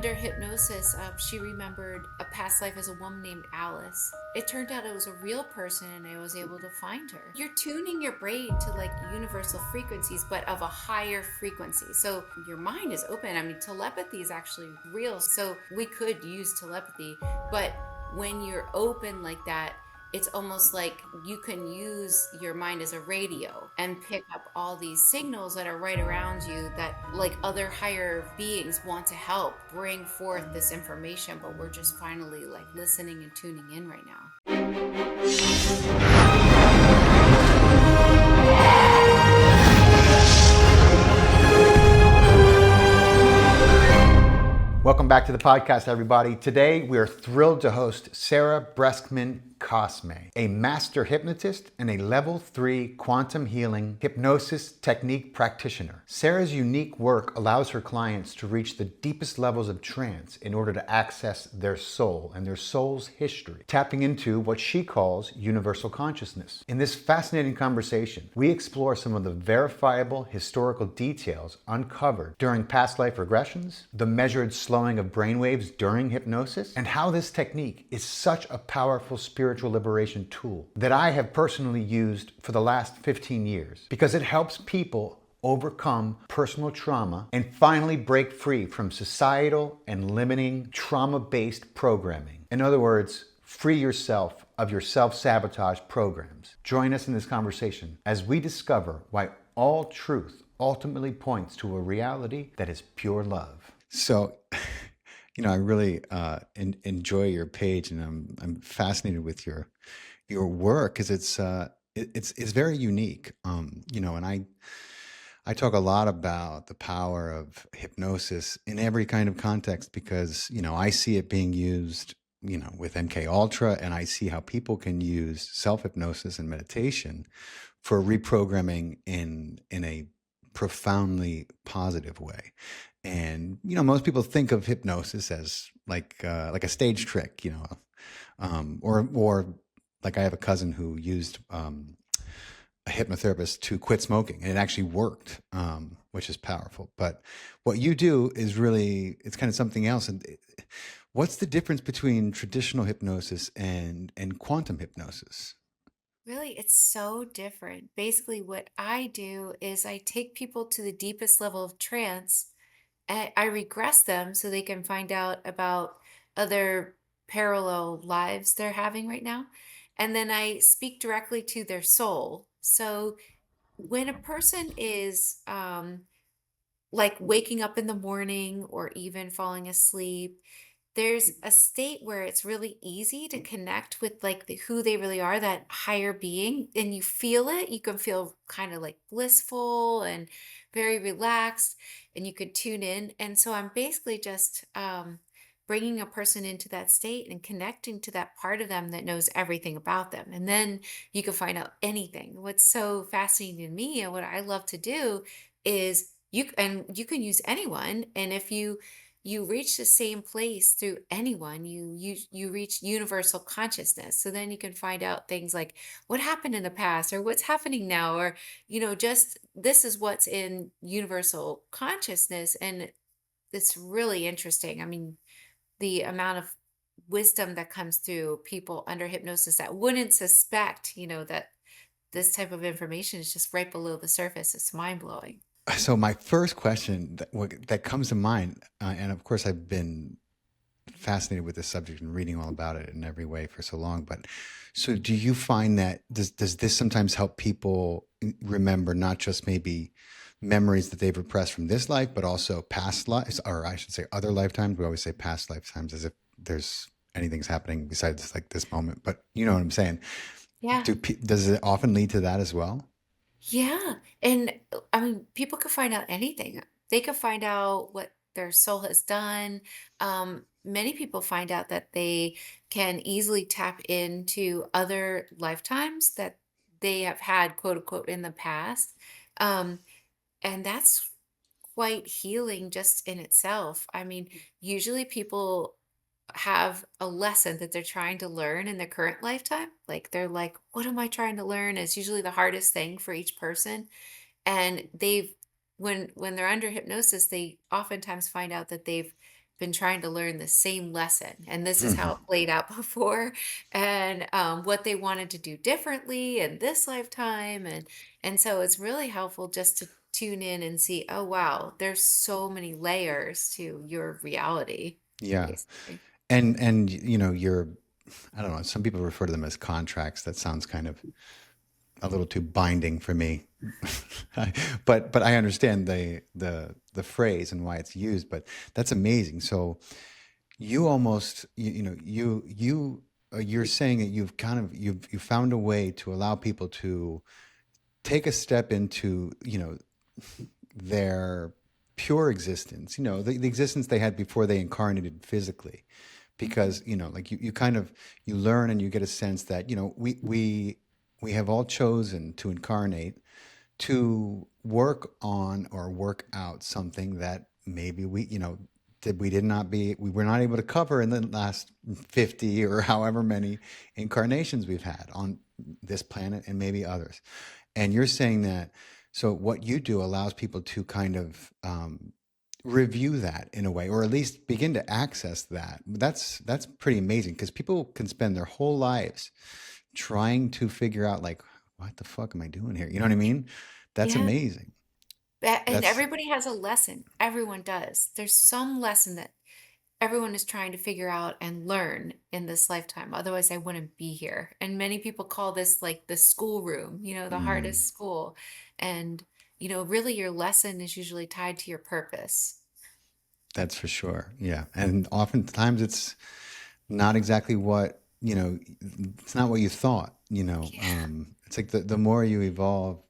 under hypnosis, she remembered a past life as a woman named Alice. It turned out it was a real person and I was able to find her. You're tuning your brain to like universal frequencies, but of a higher frequency. So your mind is open. I mean, telepathy is actually real. So we could use telepathy, but when you're open like that, it's almost like you can use your mind as a radio and pick up all these signals that are right around you that like other higher beings want to help bring forth this information, but we're just finally like listening and tuning in right now. Welcome back to the podcast, everybody. Today, we are thrilled to host Sarah Breskman Cosme, a master hypnotist and a level 3 quantum healing hypnosis technique practitioner. Sarah's unique work allows her clients to reach the deepest levels of trance in order to access their soul and their soul's history, tapping into what she calls universal consciousness. In this fascinating conversation, we explore some of the verifiable historical details uncovered during past life regressions, the measured slowing of brainwaves during hypnosis, and how this technique is such a powerful spiritual liberation tool that I have personally used for the last 15 years because it helps people overcome personal trauma and finally break free from societal and limiting trauma-based programming. In other words, free yourself of your self-sabotage programs. Join us in this conversation as we discover why all truth ultimately points to a reality that is pure love. So, I really enjoy your page, and I'm fascinated with your work because it's very unique. And I talk a lot about the power of hypnosis in every kind of context because I see it being used with MK Ultra, and I see how people can use self-hypnosis and meditation for reprogramming in a profoundly positive way. And most people think of hypnosis as like a stage trick, or like I have a cousin who used a hypnotherapist to quit smoking, and it actually worked, which is powerful. But what you do is really, it's kind of something else. And what's the difference between traditional hypnosis and quantum hypnosis? Really, it's so different. Basically, what I do is I take people to the deepest level of trance. I regress them so they can find out about other parallel lives they're having right now. And then I speak directly to their soul. So when a person is like waking up in the morning or even falling asleep, there's a state where it's really easy to connect with like who they really are, that higher being, and you feel it. You can feel kind of like blissful and very relaxed, and you could tune in. And so I'm basically just bringing a person into that state and connecting to that part of them that knows everything about them. And then you can find out anything. What's so fascinating to me and what I love to do is you can use anyone, and if you reach the same place through anyone, you reach universal consciousness. So then you can find out things like what happened in the past or what's happening now, or just this is what's in universal consciousness. And it's really interesting. I mean, the amount of wisdom that comes through people under hypnosis that wouldn't suspect, that this type of information is just right below the surface. It's mind-blowing. So my first question that comes to mind, and of course I've been fascinated with this subject and reading all about it in every way for so long, but so do you find that does this sometimes help people remember not just maybe memories that they've repressed from this life, but also past lives, or I should say other lifetimes? We always say past lifetimes as if there's anything's happening besides like this moment, but you know what I'm saying? Yeah. Does it often lead to that as well? Yeah. And I mean, people could find out anything. They could find out what their soul has done. Many people find out that they can easily tap into other lifetimes that they have had, quote unquote, in the past. Um, and that's quite healing just in itself. I mean, usually people have a lesson that they're trying to learn in their current lifetime. Like they're like, what am I trying to learn? It's usually the hardest thing for each person. And they've when they're under hypnosis, they oftentimes find out that they've been trying to learn the same lesson, and this is how it played out before, and what they wanted to do differently in this lifetime, and so it's really helpful just to tune in and see, oh wow, there's so many layers to your reality, Yeah. basically. And you know, you're, I don't know, some people refer to them as contracts. That sounds kind of a little too binding for me. But I understand the phrase and why it's used, but that's amazing. So you almost you know you're saying that you've kind of you found a way to allow people to take a step into, you know, their pure existence, you know, the existence they had before they incarnated physically. Mhm. Because, you know, like you kind of, you learn and you get a sense that, you know, we have all chosen to incarnate to work on or work out something that maybe we, you know, we were not able to cover in the last 50 or however many incarnations we've had on this planet and maybe others. And you're saying that, so what you do allows people to kind of review that in a way, or at least begin to access that. That's pretty amazing, because people can spend their whole lives trying to figure out, like, what the fuck am I doing here? You know what I mean? That's Yeah. amazing. And That's everybody has a lesson. Everyone does. There's some lesson that everyone is trying to figure out and learn in this lifetime. Otherwise, I wouldn't be here. And many people call this like the schoolroom, the mm, hardest school. And, really your lesson is usually tied to your purpose. that's for sure. Yeah. And oftentimes it's not exactly what, you know, it's not what you thought, you know. Yeah. It's like the more you evolve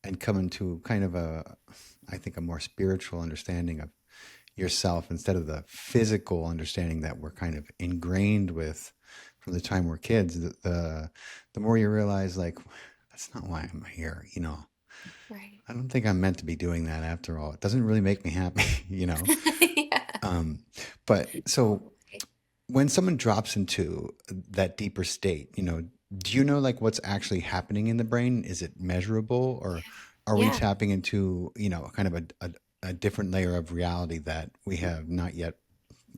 and come into kind of a, I think, a more spiritual understanding of yourself, instead of the physical understanding that we're kind of ingrained with from the time we're kids, the more you realize, like, that's not why I'm here, you know. Right. I don't think I'm meant to be doing that after all. It doesn't really make me happy, you know. Yeah. Um, but so Totally. when someone drops into that deeper state, you know, do you know, like, what's actually happening in the brain? Is it measurable, or are we Yeah. tapping into, you know, kind of a different layer of reality that we have not yet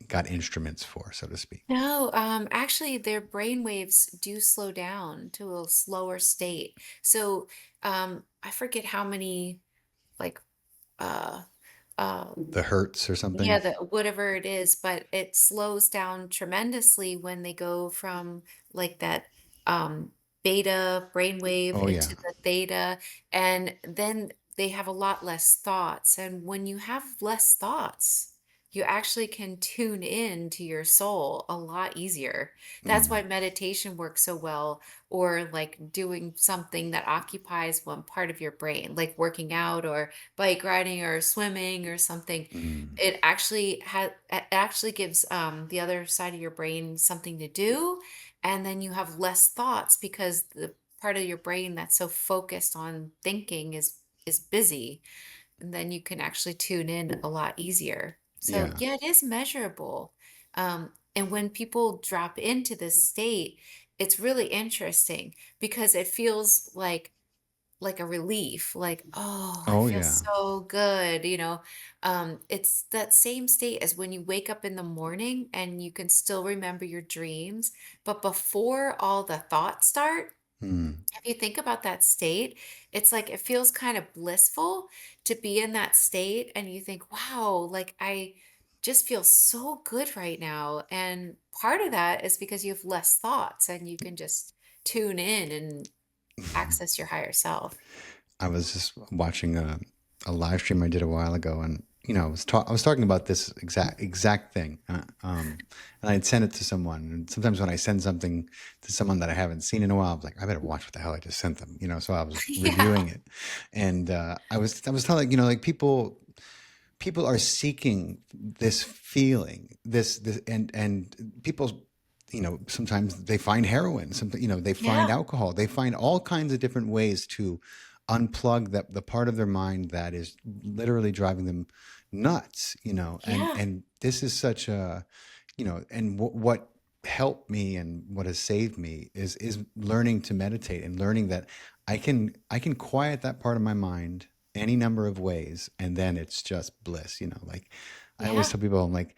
got instruments for, so to speak? No, actually, their brain waves do slow down to a slower state. So, I forget how many, like, uh, um, The hertz or yeah, something? whatever it is, but it slows down tremendously when they go from like that um, beta brainwave Oh yeah. into the theta, and then they have a lot less thoughts. And when you have less thoughts, you actually can tune in to your soul a lot easier. That's why Mm, meditation works so well, or like doing something that occupies one part of your brain, like working out or bike riding or swimming or something. mm, It actually gives, the other side of your brain something to do, and then you have less thoughts because the part of your brain that's so focused on thinking is busy, and then you can actually tune in a lot easier. So, yeah. yeah, it is measurable, and when people drop into this state, it's really interesting because it feels like a relief, like, "Oh, I Oh feel yeah. so good," it's that same state as when you wake up in the morning and you can still remember your dreams, but before all the thoughts start, Mm, if you think about that state, it's like it feels kind of blissful to be in that state, and you think, "Wow, like, I just feel so good right now," and part of that is because you have less thoughts and you can just tune in and access your higher self. I was just watching a live stream I did a while ago, and you know, I was talking about this exact thing, and I'd send it to someone. And sometimes when I send something to someone that I haven't seen in a while, I'm like, I better watch what the hell I just sent them, you know. So I was Yeah. reviewing it, and I was telling, you know, like, people are seeking this feeling, this, and people, you know, sometimes they find heroin, something, you know, they find Yeah. alcohol, they find all kinds of different ways to unplug the part of their mind that is literally driving them nuts, you know. Yeah. And this is such a, you know, and what helped me and what has saved me is learning to meditate and learning that I can quiet that part of my mind any number of ways, and then it's just bliss, you know. Like, I always Yeah. tell people, I'm like,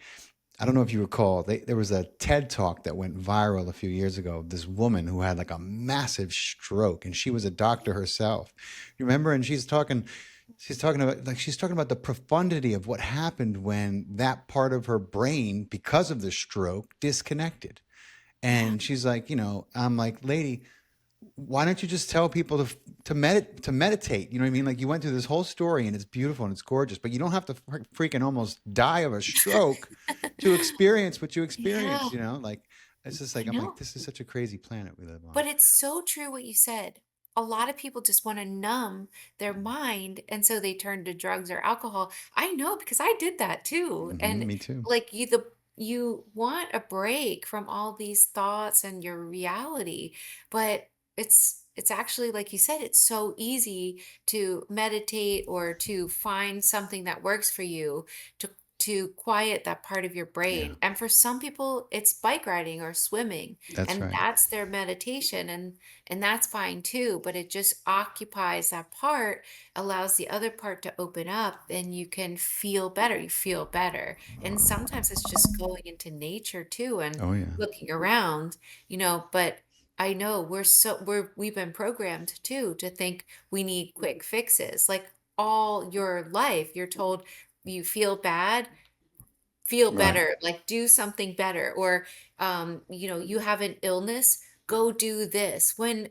I don't know if you recall, there was a TED talk that went viral a few years ago. This woman who had like a massive stroke, and she was a doctor herself. You remember? And she's talking about the profundity of what happened when that part of her brain, because of the stroke, disconnected. Yeah. And she's like, I'm like, lady, why don't you just tell people to meditate? You know what I mean? Like, you went through this whole story and it's beautiful and it's gorgeous, but you don't have to freaking almost die of a stroke to experience what you Yeah, experience. Like, it's just I like, I'm like, know. this is such a crazy planet we live on. But it's so true what you said. A lot of people just want to numb their mind, and so they turn to drugs or alcohol. I know because I did that too. And Me too. like you want a break from all these thoughts and your reality, but it's actually like you said, it's so easy to meditate or to find something that works for you to to quiet that part of your Yeah, brain. And for some people, it's bike riding or swimming, that's and right. that's their meditation, and that's fine too, but it just occupies that part, allows the other part to open up, and you can feel better. You feel better. And sometimes it's just going into nature too and Oh yeah. looking around, but I know we've been programmed too to think we need quick fixes. Like all your life, you're told you feel Right. better, like do something better, or you have an illness, go do this, when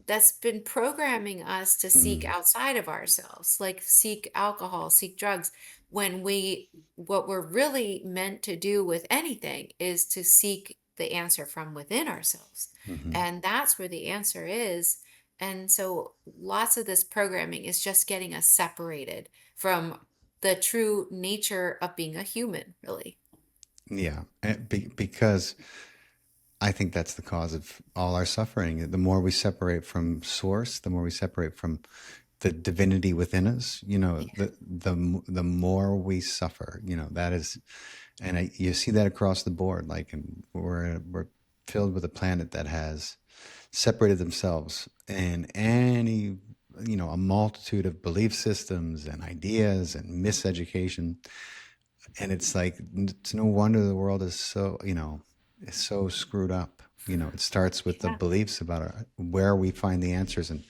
that's been programming us to seek Mm, outside of ourselves, like seek alcohol, seek drugs, when we what we're really meant to do with anything is to seek the answer from within ourselves. hmm. And that's where the answer is. And so lots of this programming is just getting us separated from the true nature of being a human, really. Yeah, because I think that's the cause of all our suffering. The more we separate from source, the more we separate from the divinity within us, Yeah. the more we suffer. That is, and you see that across the board. Like, and we're filled with a planet that has separated themselves in a multitude of belief systems and ideas and miseducation. And it's like, it's no wonder the world is so, is so screwed up. It starts with the Yeah. beliefs about where we find the answers. And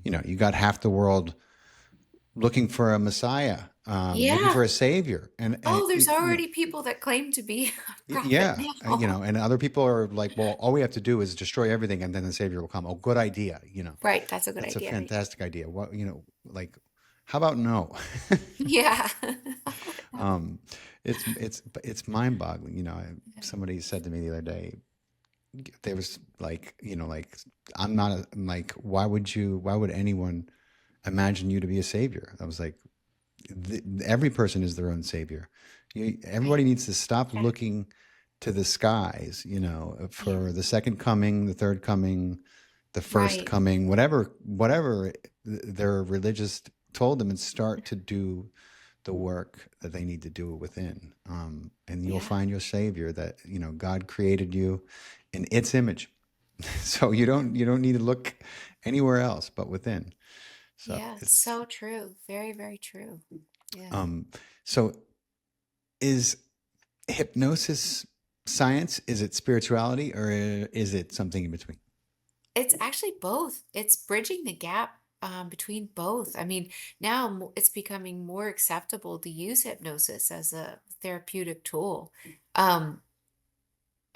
you got half the world looking for a messiah, looking Yeah. for a savior, and Oh, there's already people that claim to be a prophet yeah, now. and other people are like, well, all we have to do is destroy everything, and then the savior will come. Oh, good idea. Right, that's a good That's a idea. fantastic idea. What, like, how about no? Yeah. um, it's mind boggling. Somebody said to me the other day, there was like, I'm not I'm like, why would anyone imagine you to be a savior? I was like, every person is their own savior. Right. Everybody needs to stop Yeah. looking to the skies, Yeah. for the second coming, the third coming, the first Right. coming, whatever their religious told them, and start to do the work that they need to do within. And you'll Yeah. find your savior, that, God created you in its image. So you don't need to look anywhere else but within. So Yeah. it's, So true. Very, very true. Yeah. um, so is hypnosis science? Is it spirituality, or is it something in between? It's actually both. It's bridging the gap between both. I mean, now it's becoming more acceptable to use hypnosis as a therapeutic tool. Um,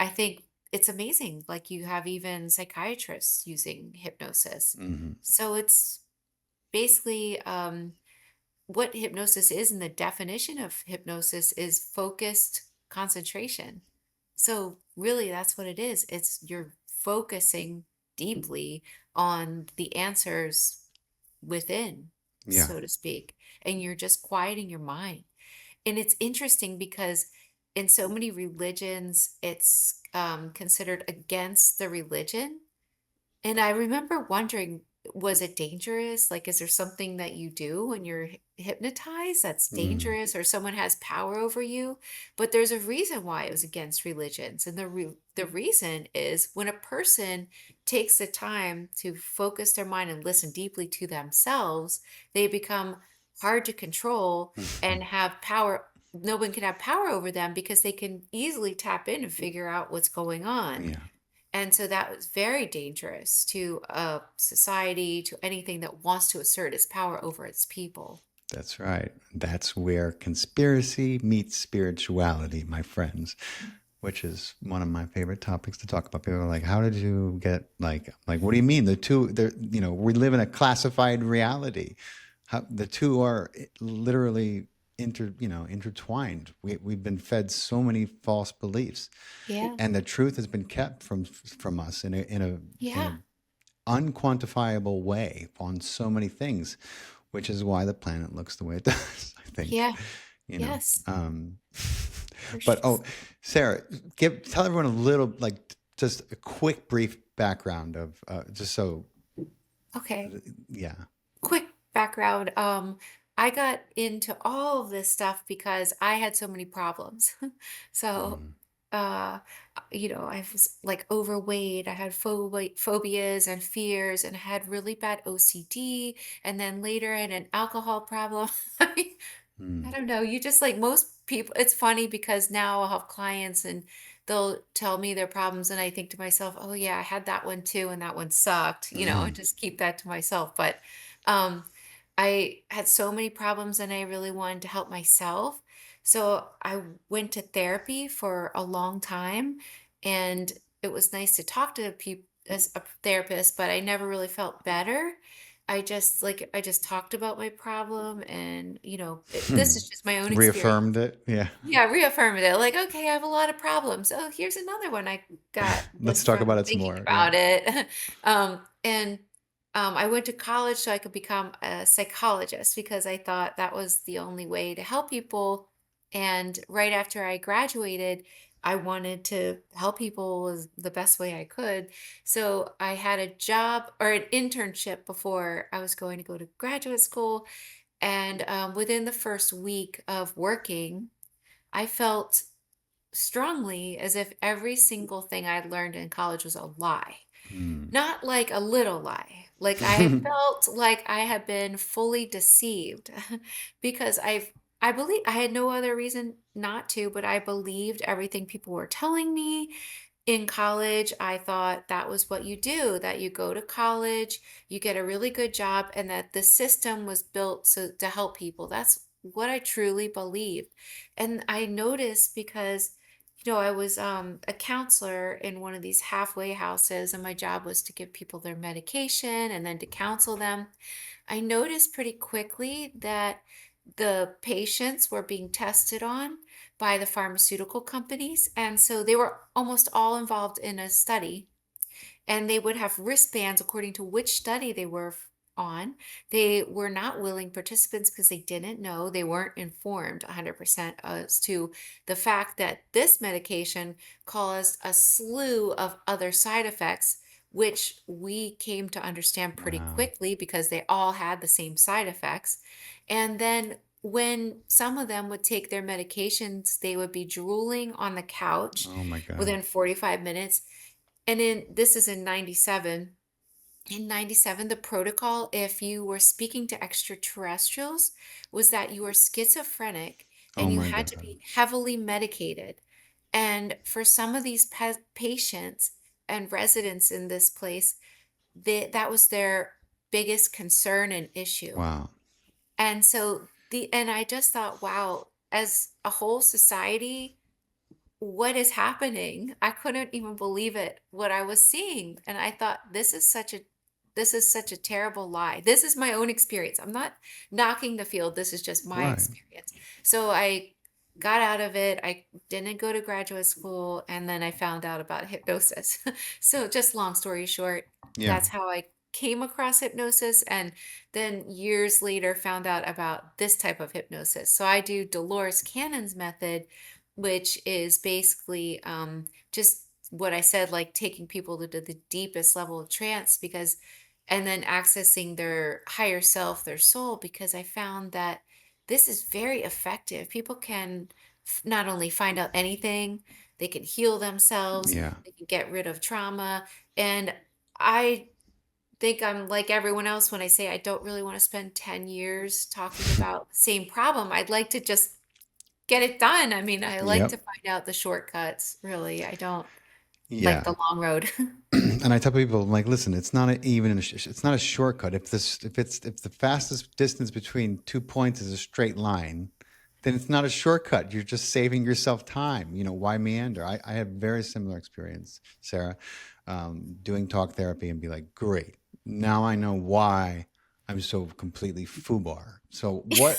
I think it's amazing. Like you have even psychiatrists using hypnosis. Hmm. So it's basically what hypnosis is, and the definition of hypnosis is focused concentration. So really that's what it is. It's you're focusing deeply on the answers within, Yeah. so to speak, and you're just quieting your mind. And it's interesting because in so many religions, it's considered against the religion. And I remember wondering, was it dangerous? Like, is there something that you do when you're hypnotized that's Mm. dangerous, or someone has power over you? But there's a reason why it was against religions. And the reason is when a person takes the time to focus their mind and listen deeply to themselves, they become hard to control and have power. no one can have power over them because they can easily tap in and figure out what's going on. Yeah. And so that was very dangerous to a society, to anything that wants to assert its power over its people. That's right. That's where conspiracy meets spirituality, my friends, which is one of my favorite topics to talk about. People are like, "How did you get what do you mean the two? They're we live in a classified reality. How the two are literally intertwined. We've been fed so many false beliefs, Yeah. and the truth has been kept from us in a Yeah. unquantifiable way on so many things, which is why the planet looks the way it does, I think, Yeah. you know. Yes. For But sure. oh, Sarah, tell everyone a little, just a quick, brief background of just so, Okay. yeah. Quick background. I got into all of this stuff because I had so many problems. So, Mm, uh, I was like overweight. I had phobias and fears, and I had really bad OCD. And then later, I had an alcohol problem. I mm, don't know. You just like most people, it's funny because now I'll have clients and they'll tell me their problems, and I think to myself, oh, yeah, I had that one too, and that one sucked. I mm, just keep that to myself. But um, I had so many problems, and I really wanted to help myself. So I went to therapy for a long time, and it was nice to talk to people as a therapist, but I never really felt better. I just talked about my problem and, this mm. is just my own experience. Reaffirmed it. Yeah. Yeah, reaffirmed it. Like, okay, I have a lot of problems. Oh, here's another one I got Let's just talk from about it some thinking more. Yeah. about it. And I went to college so I could become a psychologist because I thought that was the only way to help people. And right after I graduated, I wanted to help people the best way I could. So I had a job or an internship before I was going to go to graduate school. And within the first week of working, I felt strongly as if every single thing I'd learned in college was a lie. Mm. Not like a little lie. Like I had felt like I had been fully deceived because I believe I had no other reason not to, but I believed everything people were telling me. In college, I thought that was what you do, that you go to college, you get a really good job, and that the system was built so to help people. That's what I truly believed. And I noticed because, I was a counselor in one of these halfway houses, and my job was to give people their medication and then to counsel them. I noticed pretty quickly that the patients were being tested on by the pharmaceutical companies. And so they were almost all involved in a study, and they would have wristbands according to which study they were on. They were not willing participants because they didn't know, they weren't informed 100% as to the fact that this medication caused a slew of other side effects, which we came to understand pretty Wow. quickly because they all had the same side effects. And then when some of them would take their medications, they would be drooling on the couch Oh my God. within 45 minutes. And in this is in 97. In 97, the protocol, if you were speaking to extraterrestrials, was that you were schizophrenic Oh and you my had to God. be heavily medicated. And for some of these patients and residents in this place, that was their biggest concern and issue. Wow. And so and I just thought, wow, as a whole society, what is happening? I couldn't even believe it, what I was seeing. And I thought, this is such a terrible lie. This is my own experience. I'm not knocking the field. This is just my Right. experience. So I got out of it. I didn't go to graduate school. And then I found out about hypnosis. So just long story short, Yeah. that's how I came across hypnosis. And then years later found out about this type of hypnosis. So I do Dolores Cannon's method, which is basically just what I said, like taking people to the deepest level of trance and then accessing their higher self, their soul, because I found that this is very effective. People can not only find out anything, they can heal themselves, Yeah. they can get rid of trauma. And I think I'm like everyone else when I say I don't really want to spend 10 years talking about the same problem. I'd like to just get it done. I mean, I like to Yep. find out the shortcuts, really. I don't like Yeah. the long road. And I tell people, I'm like, listen, it's not it's not a shortcut. If the fastest distance between 2 points is a straight line, then it's not a shortcut. You're just saving yourself time. Why meander? I have very similar experience, Sarah, doing talk therapy and be like, great, now I know why I'm so completely foobar. So what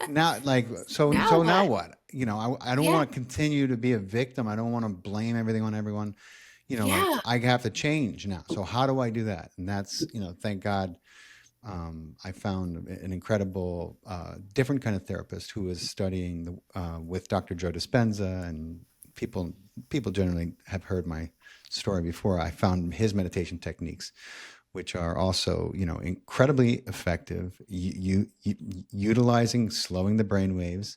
now? Like, Now so now what? what? I don't Yeah. want to continue to be a victim. I don't want to blame everything on everyone. Like Yeah. I have to change now. So how do I do that? And that's, thank God, I found an incredible, different kind of therapist who was studying with Dr. Joe Dispenza, and people people generally have heard my story before. I found his meditation techniques, which are also, incredibly effective. Utilizing slowing the brain waves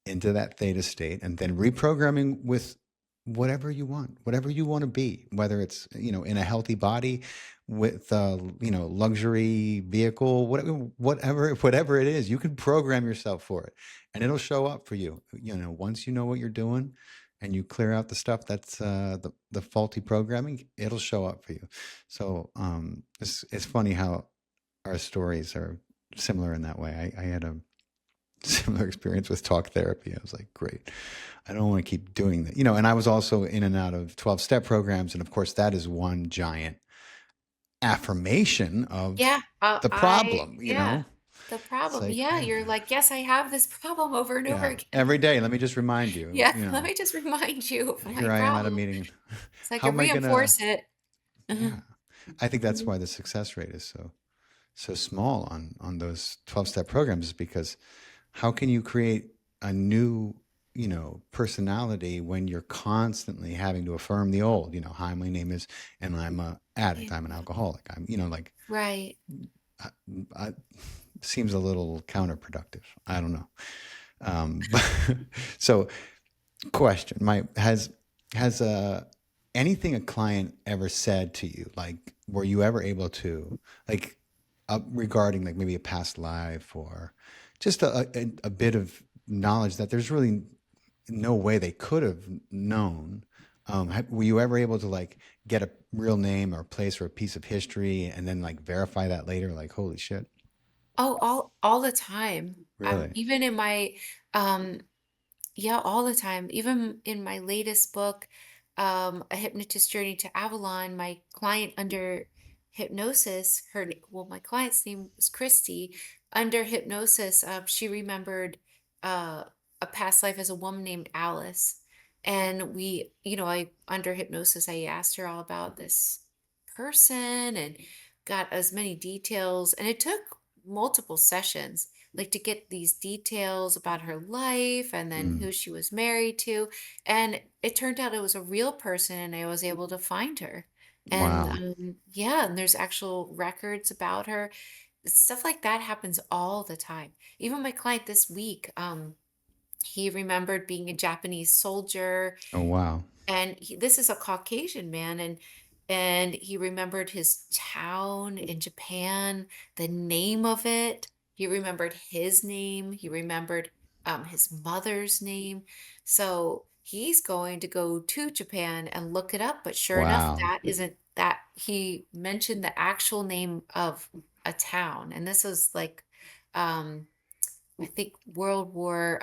into that theta state, and then reprogramming with whatever you want to be, whether it's, in a healthy body, with luxury vehicle, whatever it is, you can program yourself for it, and it'll show up for you. Once you know what you're doing and you clear out the stuff that's the faulty programming, it'll show up for you. So it's funny how our stories are similar in that way. I had a similar experience with talk therapy. I was like, great. I don't want to keep doing that. And I was also in and out of 12-step programs. And of course, that is one giant affirmation of Yeah. the problem, Yeah. The It's problem. like, Yeah. yeah, You're like, yes, I have this problem over and over yeah. again. Every day, let me just remind you, Yeah. Let me just remind you of my here I am at a problem. meeting. So I How can am I gonna, reinforce it. yeah. I think that's Mhm. why the success rate is so small on those 12-step programs, is because how can you create a new, personality when you're constantly having to affirm the old? Hi, my name is, and I'm a addict, I'm an Yeah. alcoholic, I'm, like, Right. I, I, seems a little counterproductive. I don't know. But so, question: My has anything a client ever said to you, like, were you ever able to, like, regarding, like, maybe a past life, or just a bit of knowledge that there's really no way they could have known? Were you ever able to, like, get a real name or a place or a piece of history and then, like, verify that later? Like, holy shit, Oh, all the time. really? Even in my um Yeah, all the time. Even in my latest book, A Hypnotist Journey to Avalon, my client under hypnosis, well, my client's name was Christy. Under hypnosis, she remembered uh, a past life as a woman named Alice. And under hypnosis, I asked her all about this person and got as many details. And it took multiple sessions like to get these details about her life and then Mm, who she was married to. And it turned out it was a real person and I was able to find her. And wow. yeah, and there's actual records about her. Stuff like that happens all the time. Even my client this week, he remembered being a Japanese soldier Oh, wow. and this is a Caucasian man, and he remembered his town in Japan, the name of it. He remembered his name. He remembered his mother's name. So he's going to go to Japan and look it up. But sure enough, Wow. that isn't that he mentioned the actual name of a town, and this was like, I think World War.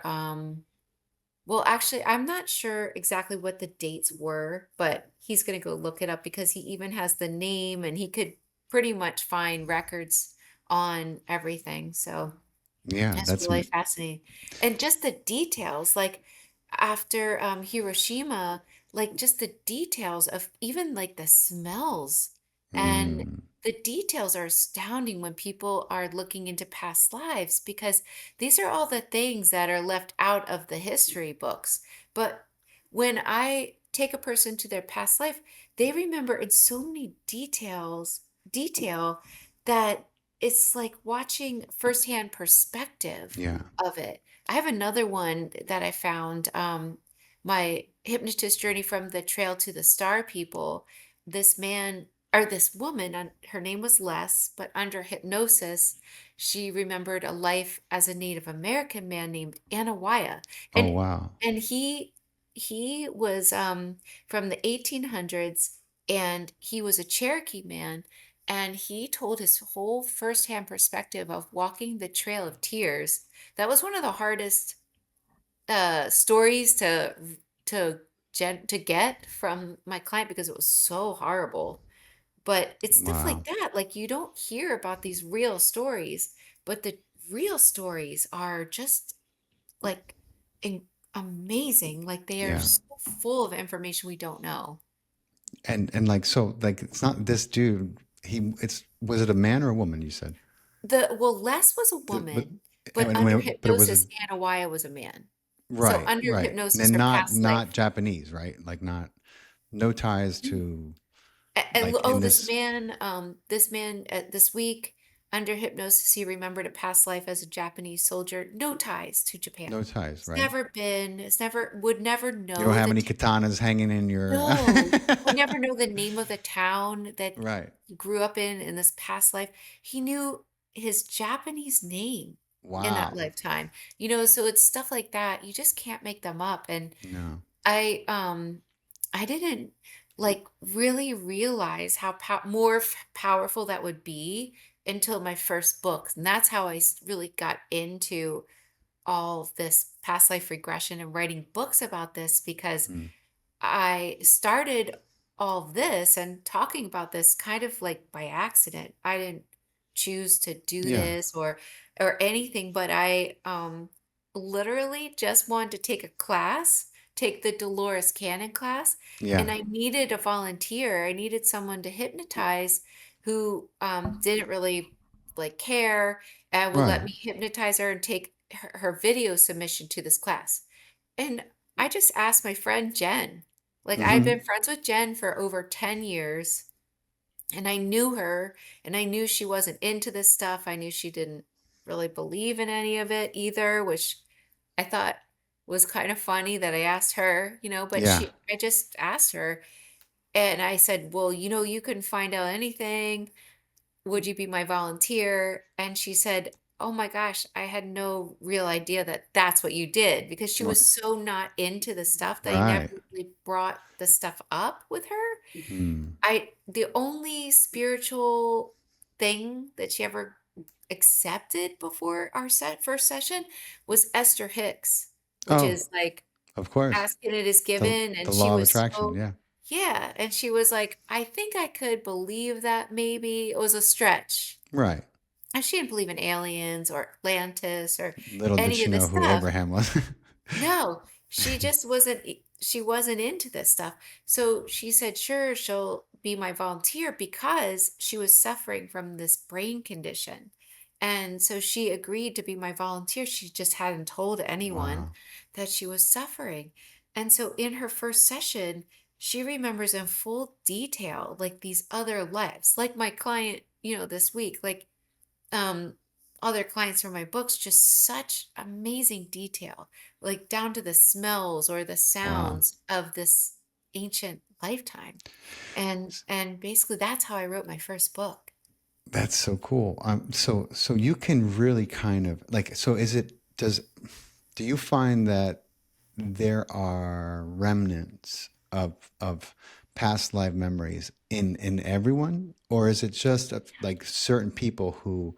Well, actually, I'm not sure exactly what the dates were, but he's going to go look it up because he even has the name and he could pretty much find records on everything. So Yeah, that's that's really fascinating. And just the details, like after Hiroshima, like just the details of even like the smells and mm, the details are astounding when people are looking into past lives because these are all the things that are left out of the history books. But when I take a person to their past life, they remember in so many detail that it's like watching firsthand perspective yeah. of it. I have another one that I found, my hypnotist journey from the trail to the star people. This man or this woman, and her name was Les, but under hypnosis, she remembered a life as a Native American man named Anawaya. Oh, And wow. and he was from the 1800s, and he was a Cherokee man, and he told his whole firsthand perspective of walking the Trail of Tears. That was one of the hardest stories to to get from my client because it was so horrible. But it's stuff like Wow. that, like, you don't hear about these real stories, but the real stories are just, like, in amazing, like, they are Yeah. so full of information we don't know. And like, so like, it's not this dude. It's, was it a man or a woman, you said? Well, Les was a But, woman, but under but it was a, hypnosis, Anawaya was a man. So right, under right. hypnosis, And her not, past life. Japanese, right? Like not, no ties Mm. to, And like oh, in this, this man this week under hypnosis, he remembered a past life as a Japanese soldier, no ties to Japan. no ties, It's right? never been, it's never, would never You don't know have the any katanas hanging in your, no, would never know the name of the town that right. he grew up in this past life. He knew his Japanese name in that Wow. lifetime. So it's stuff like that. You just can't make them up. And No. I I didn't like really realize how powerful that would be until my first book. And that's how really got into all this past life regression and writing books about this because Mm. I started all this and talking about this kind of like by accident. I didn't choose to do Yeah. this or anything, but I literally just wanted to take a class, take the Dolores Cannon class, Yeah. and I needed a volunteer. I needed someone to hypnotize who didn't really like care and would let Right. me hypnotize her and take her video submission to this class. And I just asked my friend Jen. Like, I've been Hmm. friends with Jen for over 10 years, and I knew her, and I knew she wasn't into this stuff. I knew she didn't really believe in any of it either, which I thought was kind of funny that I asked her, but Yeah. I just asked her, and I said, "Well, you couldn't find out anything. Would you be my volunteer?" And she said, "Oh my gosh, I had no real idea that that's what you did," because she was so not into the stuff that I never Right. really brought the stuff up with her. Mm. The only spiritual thing that she ever accepted before our first session was Esther Hicks, which Oh, is like of course. ask and it is The given. the And she law of was attraction. so, Yeah. yeah. And she was like, I think I could believe that maybe it was a stretch. Right. And she didn't believe in aliens or Atlantis or Little did any she of this know who stuff. Abraham was. No, she just she wasn't into this stuff. So she said, sure, she'll be my volunteer because she was suffering from this brain condition. And so she agreed to be my volunteer. She just hadn't told anyone Wow. that she was suffering. And so in her first session, she remembers in full detail like these other lives, like my client, this week, like um other clients from my books, just such amazing detail, like down to the smells or the Wow. sounds of this ancient lifetime. And basically that's how I wrote my first book. That's so cool. So you can really kind of like, so is it, do you find that there are remnants of past life memories in everyone, or is it just like certain people who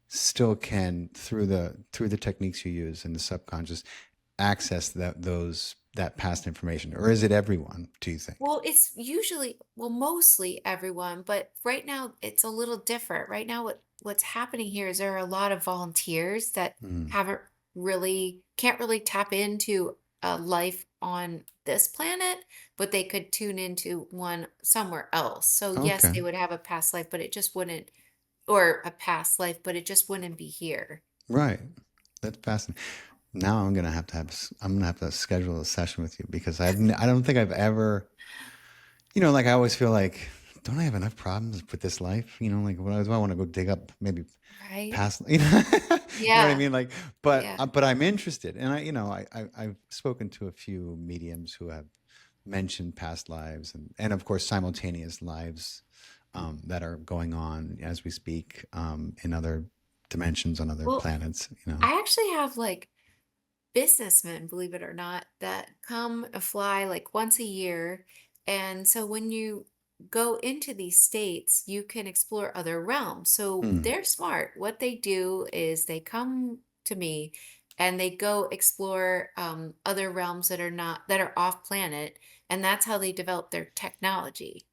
still can, through the techniques you use in the subconscious, access that past information, or is it everyone, do you think? Well, it's usually, well, mostly everyone, but right now it's a little different. Right now, what's happening here is there are a lot of volunteers that Mm. haven't can't really tap into a life on this planet, but they could tune into one somewhere else. So yes, Okay. they would have a past life, but it just wouldn't, or a past life, but it just wouldn't be here. Right. That's fascinating. Now I'm gonna have to schedule a session with you, because I don't think I've ever, like, I always feel like, don't I have enough problems with this life? Like, what do I want to go dig up, maybe Right? past, you know what I Yeah. mean? Like, Yeah. but I'm interested, and I've spoken to a few mediums who have mentioned past lives, and of course simultaneous lives, that are going on as we speak in other dimensions on other Well, planets. You know. I actually have like businessmen, believe it or not, that come fly like once a year. And so when you go into these states, you can explore other realms. So Hmm. they're smart. What they do is they come to me and they go explore other realms that are not that are off planet, and that's how they develop their technology.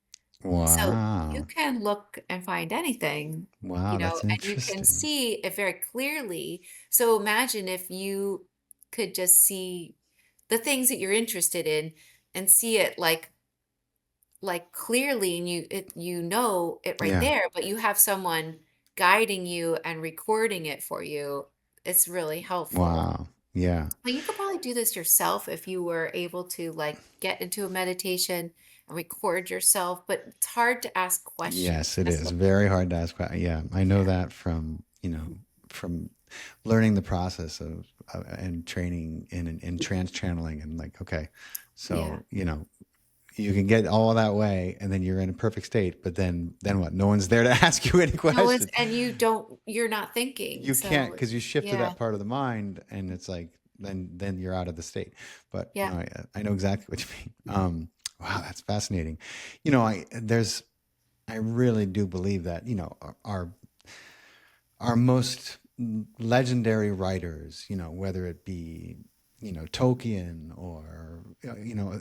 So you Wow. can look and find anything, Wow, that's and you can interesting. see it very clearly. So imagine if you could just see the things that you're interested in and see it like clearly, and you know it right Yeah. there, but you have someone guiding you and recording it for you. It's really helpful. Wow. Yeah. But you could probably do this yourself if you were able to like get into a meditation and record yourself, but it's hard to ask Yes, questions. it That's is the very hard to ask. Yeah, I know yeah. that from, from learning the process of and training in trance channeling and like, okay, Yeah. so, you can get all that way and then you're in a perfect state, but then what? No one's there to ask you any No, it's questions. and you're not thinking. You can't So because you shift to yeah. that part of the mind and it's like then you're out of the state. But Yeah. I know exactly what you mean. Wow, that's fascinating. I really do believe that our most legendary writers, whether it be Tolkien or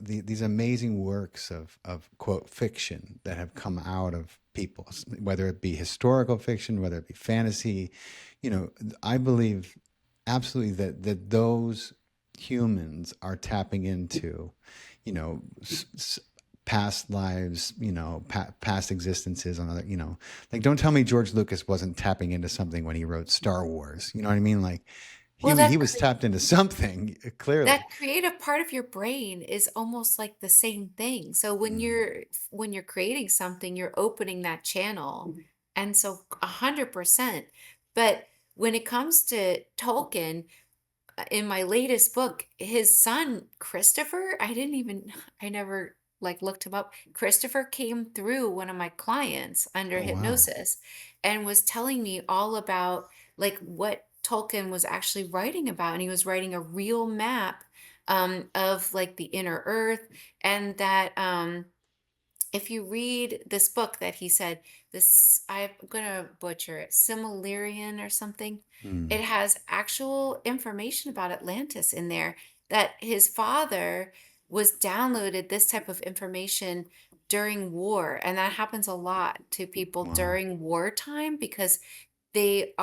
these amazing works of quote fiction that have come out of people, whether it be historical fiction, whether it be fantasy, I believe absolutely that those humans are tapping into you know past lives, past existences on other, like don't tell me George Lucas wasn't tapping into something when he wrote Star Wars. You know what I mean? Like Well, he was tapped into something clearly. that creative part of your brain is almost like the same thing. So Mm. when you're creating something, you're opening that channel. And so 100%. But when it comes to Tolkien, in my latest book, his son Christopher, I never like looked him up. Christopher came through one of my clients under Oh wow. hypnosis and was telling me all about like what Tolkien was actually writing about. And he was writing a real map of like the inner earth, and that if you read this book that he said, this, I'm gonna butcher it, Similarian or something. Mm. It has actual information about Atlantis in there, that his father was downloaded this type of information during war. And that happens a lot to people Wow. during wartime because they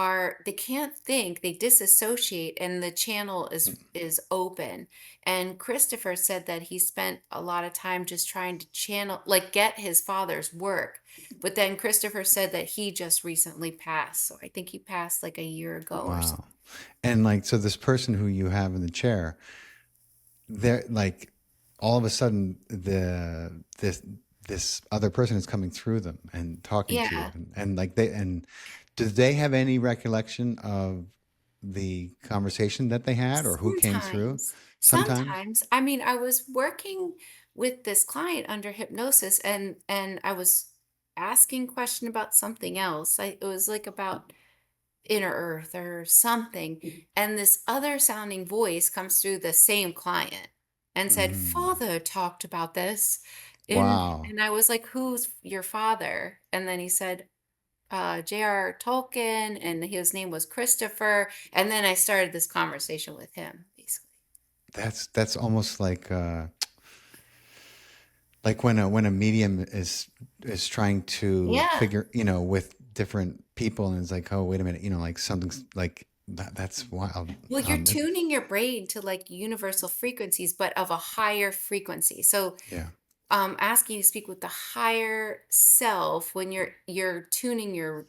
can't think, they disassociate, and the channel is open. And Christopher said that he spent a lot of time just trying to channel, like get his father's work. But then Christopher said that he just recently passed. So I think he passed like a year ago or something. Wow. And like, so this person who you have in the chair, they're like, all of a sudden, this other person is coming through them and talking to you, Yeah. and like do they have any recollection of the conversation that they had or who came through? Sometimes, Sometimes. sometimes. I mean, I was working with this client under hypnosis, and I was asking question about something else. It was like about inner earth or something, and this other sounding voice comes through the same client and said, Mm. "Father talked about this." Wow. And I was like, "Who's your father?" And then he said, J.R. Tolkien, and his name was Christopher. And then I started this conversation with him, basically. That's almost like when a medium is trying to Yeah. figure, with different people, and it's like, oh, wait a minute, like something's like that's wild. Well, you're It, tuning your brain to like universal frequencies, but of a higher frequency. So yeah. asking you to speak with the higher self when you're tuning your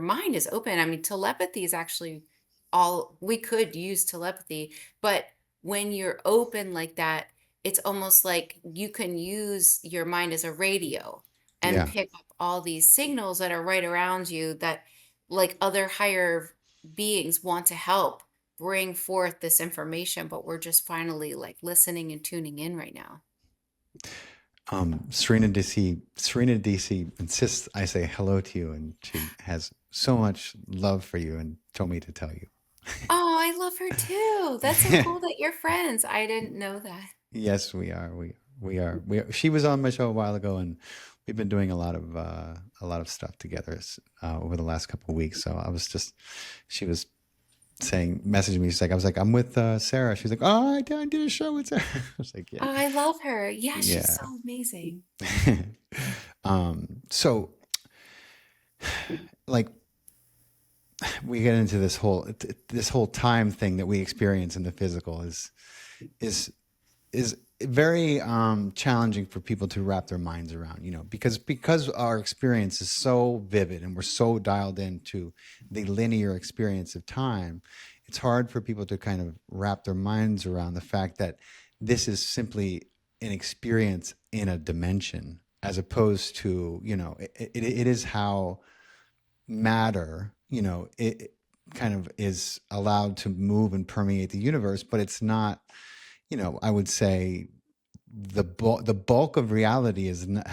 mind is open. I mean, telepathy is actually all we could use telepathy, but when you're open like that, it's almost like you can use your mind as a radio and Yeah. pick up all these signals that are right around you that like other higher beings want to help bring forth this information, but we're just finally like listening and tuning in right now. Serena DC insists I say hello to you, and she has so much love for you, and told me to tell you. Oh, I love her too. That's so cool that you're friends. I didn't know that. Yes, we are. She was on my show a while ago, and we've been doing a lot of stuff together over the last couple of weeks. So she was messaging me. She's like, I was like, I'm with Sarah. She's like, oh, I did a show with Sarah. I was like, yeah, Oh, I love her. Yeah, she's yeah. so amazing. So like we get into this whole time thing that we experience in the physical is is very challenging for people to wrap their minds around, because our experience is so vivid and we're so dialed into the linear experience of time. It's hard for people to kind of wrap their minds around the fact that this is simply an experience in a dimension, as opposed to, it is how matter, it kind of is allowed to move and permeate the universe, but it's not, I would say the bulk of reality is not,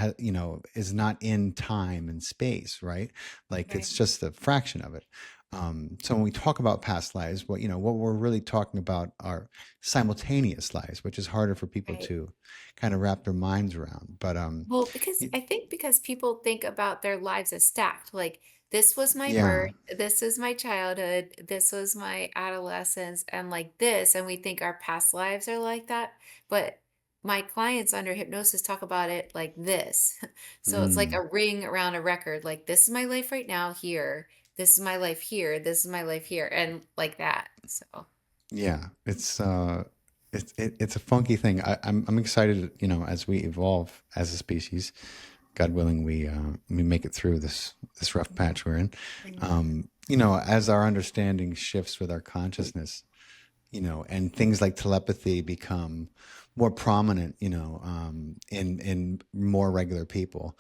is not in time and space, right? Like Right, it's just a fraction of it. So when we talk about past lives, what we're really talking about are simultaneous lives, which is harder for people right. to kind of wrap their minds around. But Well, because y- I think because people think about their lives as stacked, like this was my yeah, birth, this is my childhood, this was my adolescence, and like this, and we think our past lives are like that. But my clients under hypnosis talk about it like this. So it's like mm, a ring around a record, like this is my life right now here, this is my life here, this is my life here, and like that. So, yeah, it's a funky thing. I'm excited, as we evolve as a species. God willing, we make it through this rough patch we're in. amen. As our understanding shifts with our consciousness, and things like telepathy become more prominent, in more regular people.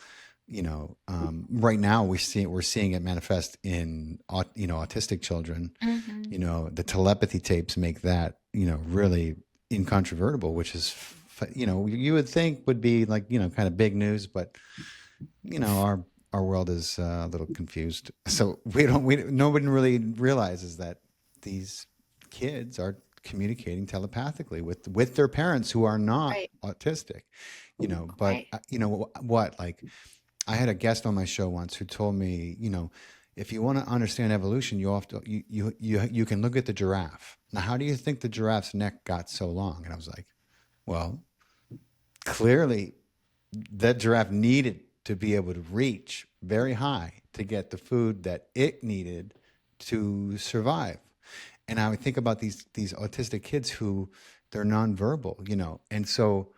Right now we're seeing it manifest in autistic children. Hmm. The telepathy tapes make that, really incontrovertible, which is, you would think would be like, kind of big news, but our world is a little confused. So nobody really realizes that these kids are communicating telepathically with their parents who are not Right, autistic, but right, what, like, I had a guest on my show once who told me, if you want to understand evolution, you have to you can look at the giraffe. Now, how do you think the giraffe's neck got so long? And I was like, well, clearly that giraffe needed to be able to reach very high to get the food that it needed to survive. And I would think about these autistic kids who they're nonverbal, and so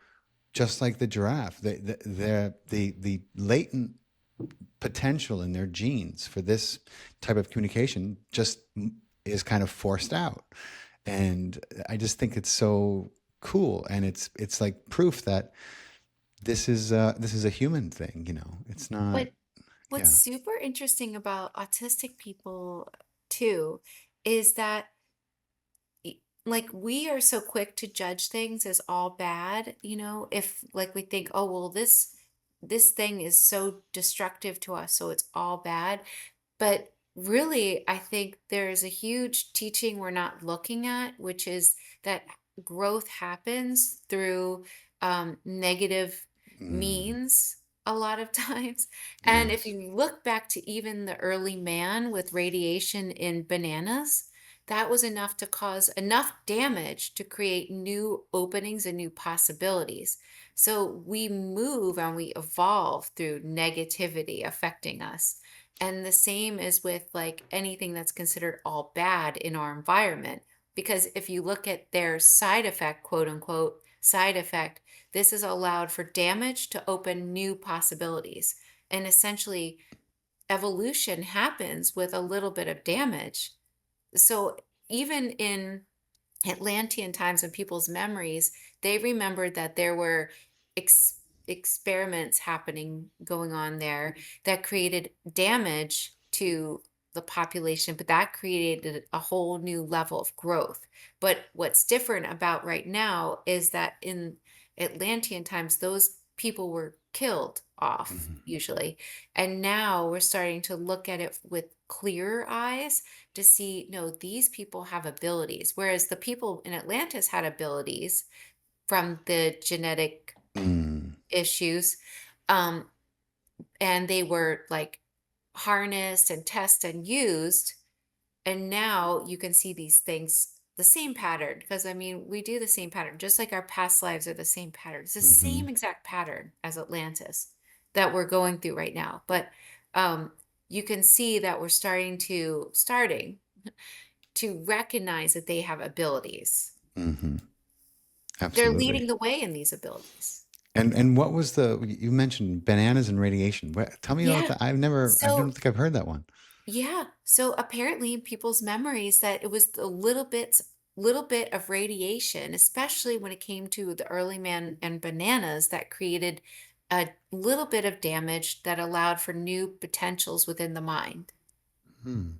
just like the giraffe, the latent potential in their genes for this type of communication just is kind of forced out. And I just think it's so cool, and it's like proof that this is a human thing. It's not. but what's Yeah. super interesting about autistic people too is that like we are so quick to judge things as all bad, if like we think, oh well, this thing is so destructive to us, so it's all bad. But really, I think there's a huge teaching we're not looking at, which is that growth happens through negative Mm, means a lot of times. And if yes. you look back to even the early man with radiation in bananas, that was enough to cause enough damage to create new openings and new possibilities. So we move and we evolve through negativity affecting us. And the same is with like anything that's considered all bad in our environment. Because if you look at their side effect, quote unquote, side effect, this is allowed for damage to open new possibilities. And essentially, evolution happens with a little bit of damage. So even in Atlantean times and people's memories, they remembered that there were experiments happening going on there that created damage to the population, but that created a whole new level of growth. But what's different about right now is that in Atlantean times, those people were killed off Mhm. usually. And now we're starting to look at it with clearer eyes to see, no, these people have abilities. Whereas the people in Atlantis had abilities from the genetic Mm. issues. Um, and they were like harnessed and tested and used. And now you can see these things, the same pattern, because I mean, we do the same pattern, just like our past lives are the same pattern. It's the same Mhm. exact pattern as Atlantis that we're going through right now. But um, you can see that we're starting to recognize that they have abilities. Mhm. They're Absolutely. leading the way in these abilities. And what was the you mentioned bananas and radiation. What, tell me about Yeah. that. I don't So think I've heard that one. yeah. So apparently in people's memories that it was the little bit of radiation, especially when it came to the early man and bananas that created a little bit of damage that allowed for new potentials within the mind. Hmm.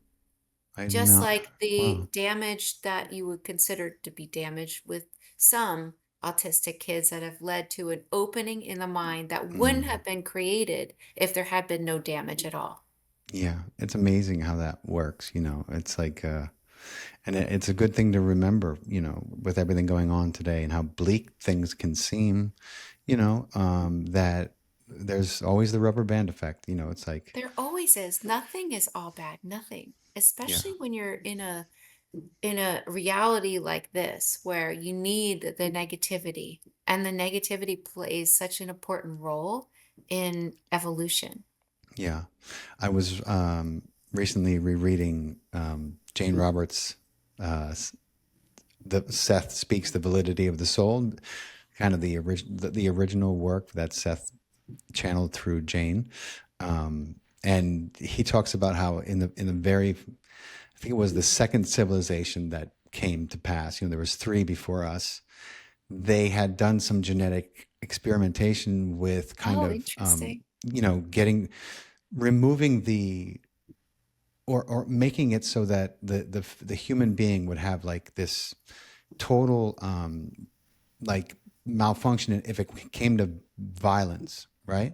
I Just not. like the Wow. damage that you would consider to be damaged with some autistic kids that have led to an opening in the mind that wouldn't Mm. have been created if there had been no damage at all. Yeah, it's amazing how that works. It's like, and it's a good thing to remember. With everything going on today and how bleak things can seem. That there's always the rubber band effect. It's like, There always is. Nothing is all bad, nothing. yeah, Especially when you're in a reality like this where you need the negativity and the negativity plays such an important role in evolution. yeah. I was recently rereading Jane Roberts' the Seth Speaks the Validity of the Soul, kind of the original work that Seth channeled through Jane. And he talks about how in the very, I think it was the second civilization that came to pass. There was three before us. They had done some genetic experimentation with kind Oh, of, interesting. getting removing or making it so that the human being would have like this total like malfunction if it came to violence, right?